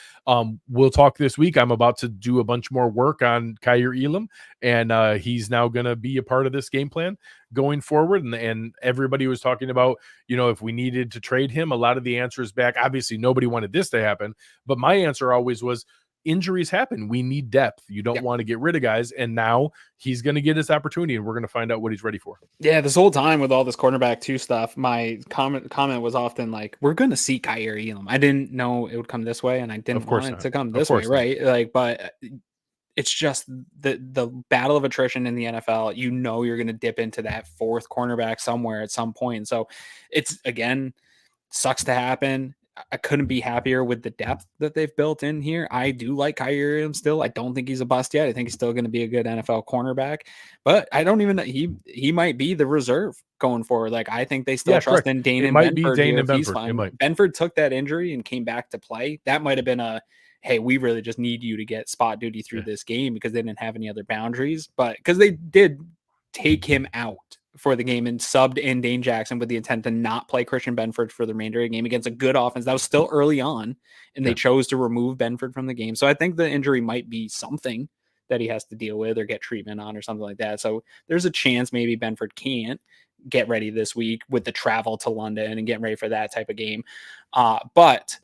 We'll talk this week. I'm about to do a bunch more work on Kaiir Elam, and he's now going to be a part of this game plan going forward. And everybody was talking about, if we needed to trade him, a lot of the answers back. Obviously nobody wanted this to happen, but my answer always was, injuries happen. We need depth. You don't want to get rid of guys. And now he's going to get his opportunity and we're going to find out what he's ready for. Yeah. This whole time with all this cornerback 2 stuff, my comment was often like, we're going to see Kaiir Elam. I didn't know it would come this way. And I didn't want it to come this way. Right. Like, but it's just the battle of attrition in the NFL. You're going to dip into that 4th cornerback somewhere at some point. So it's, again, sucks to happen. I couldn't be happier with the depth that they've built in here. I do like Kaiir Elam still. I don't think he's a bust yet. I think he's still going to be a good NFL cornerback, but I don't even know. He might be the reserve going forward. Like, I think they still trust in Dane and Benford. He's fine. Benford took that injury and came back to play. That might have been hey, we really just need you to get spot duty through this game because they didn't have any other boundaries, but because they did take him out for the game and subbed in Dane Jackson with the intent to not play Christian Benford for the remainder of the game against a good offense. That was still early on, and they chose to remove Benford from the game. So I think the injury might be something that he has to deal with or get treatment on or something like that. So there's a chance maybe Benford can't get ready this week with the travel to London and getting ready for that type of game. But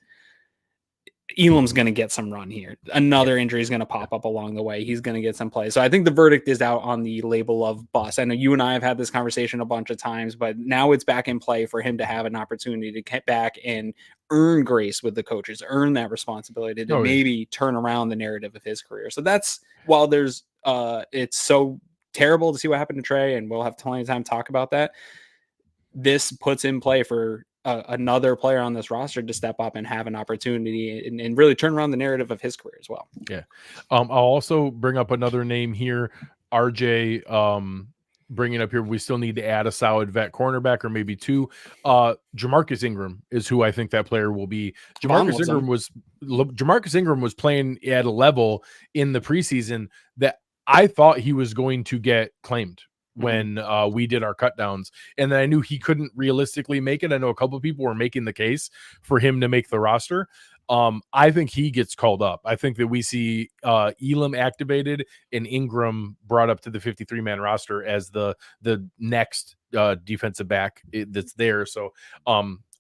Elam's going to get some run here. Another injury is going to pop up along the way. He's going to get some play. So I think the verdict is out on the label of bust. I know you and I have had this conversation a bunch of times, but now it's back in play for him to have an opportunity to get back and earn grace with the coaches, earn that responsibility to maybe turn around the narrative of his career. So that's, while there's, it's so terrible to see what happened to Trey, and we'll have plenty of time to talk about that. This puts in play for another player on this roster to step up and have an opportunity and really turn around the narrative of his career as well. Yeah. I'll also bring up another name here, RJ, bringing up here. We still need to add a solid vet cornerback or maybe 2. Jamarcus Ingram is who I think that player will be. Jamarcus Ingram was playing at a level in the preseason that I thought he was going to get claimed when we did our cut downs, and then I knew he couldn't realistically make it. I know a couple of people were making the case for him to make the roster. I think he gets called up. I think that we see Elam activated and Ingram brought up to the 53-man roster as the next defensive back that's there. So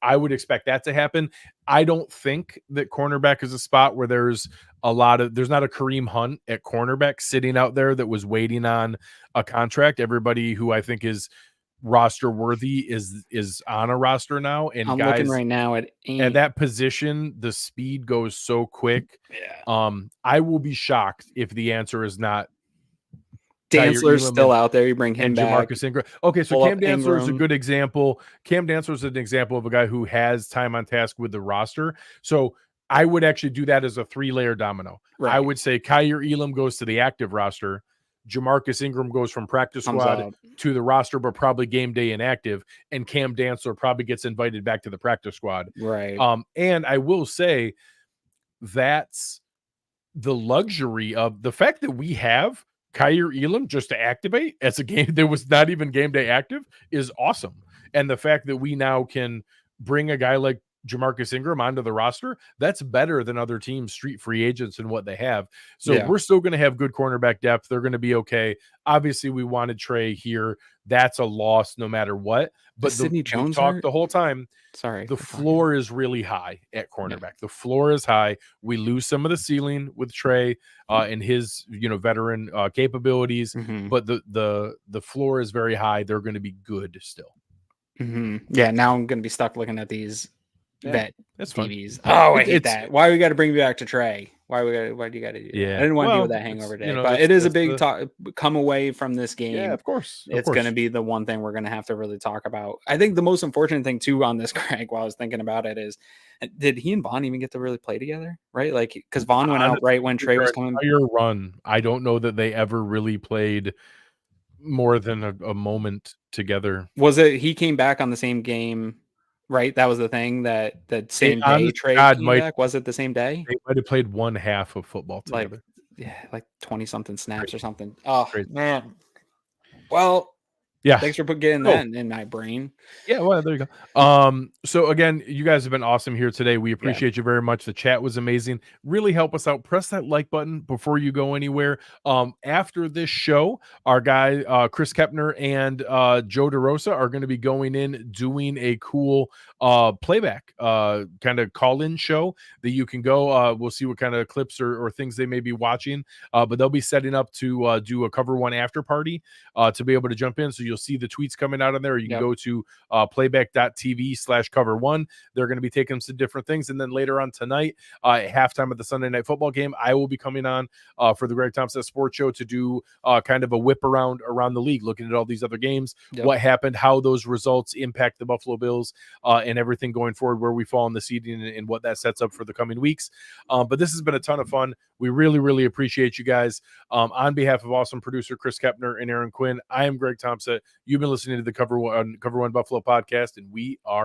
I would expect that to happen. I don't think that cornerback is a spot where there's not a Kareem Hunt at cornerback sitting out there that was waiting on a contract. Everybody who I think is roster worthy is on a roster now. And I'm guys looking right now at that position, the speed goes so quick. Yeah. I will be shocked if the answer is not Dantzler's still out there. You bring him back. Jamarcus Ingram. Okay, so Cam Dantzler is a good example. Cam Dantzler is an example of a guy who has time on task with the roster. So I would actually do that as a 3-layer domino. Right. I would say Kaiir Elam goes to the active roster. Jamarcus Ingram goes from practice Comes squad out. to the roster, but probably game day inactive, and Cam Dantzler probably gets invited back to the practice squad. Right. And I will say that's the luxury of the fact that we have Kyer Elam just to activate as a game that was not even game day active is awesome. And the fact that we now can bring a guy like Jamarcus Ingram onto the roster, that's better than other teams' street free agents and what they have. So we're still going to have good cornerback depth. They're going to be okay. Obviously, we wanted Trey here. That's a loss no matter what. But Sidney Jones we talked the whole time. Sorry. The floor is really high at cornerback. Yeah. The floor is high. We lose some of the ceiling with Trey and his, veteran capabilities, but the floor is very high. They're going to be good still. Yeah. Now I'm going to be stuck looking at these vet DBs. Oh, I hate that. Why we got to bring me back to Trey? Why do you got to do that? I didn't want to deal with that hangover day, but it is a big come away from this game. Yeah, of course. It's going to be the one thing we're going to have to really talk about. I think the most unfortunate thing too on this, Craig, while I was thinking about it, is did he and Vaughn even get to really play together? Right? Like, because Vaughn went out right when Trey was coming. Run. I don't know that they ever really played more than a moment together. Was it he came back on the same game? Right, that was the thing that same day Trey came back. Was it the same day? They might have played one half of football together. Like 20-something snaps or something. Oh, crazy. Man. Well, yeah. Thanks for getting that in my brain. Yeah, well, there you go. So again, you guys have been awesome here today. We appreciate you very much. The chat was amazing. Really help us out. Press that like button before you go anywhere. After this show, our guy Chris Kepner and Joe DeRosa are going to be going in doing a cool playback kind of call-in show that you can go. We'll see what kind of clips or things they may be watching, but they'll be setting up to do a Cover One after party to be able to jump in. So you'll see the tweets coming out on there. You can go to playback.tv/cover1. They're going to be taking some different things. And then later on tonight, at halftime of the Sunday Night Football game, I will be coming on for the Greg Tompsett Sports Show to do kind of a whip around the league, looking at all these other games, what happened, how those results impact the Buffalo Bills, and everything going forward, where we fall in the seeding and what that sets up for the coming weeks. But this has been a ton of fun. We really, really appreciate you guys. On behalf of awesome producer Chris Kepner and Aaron Quinn, I am Greg Tompsett. You've been listening to the Cover One Buffalo podcast, and we are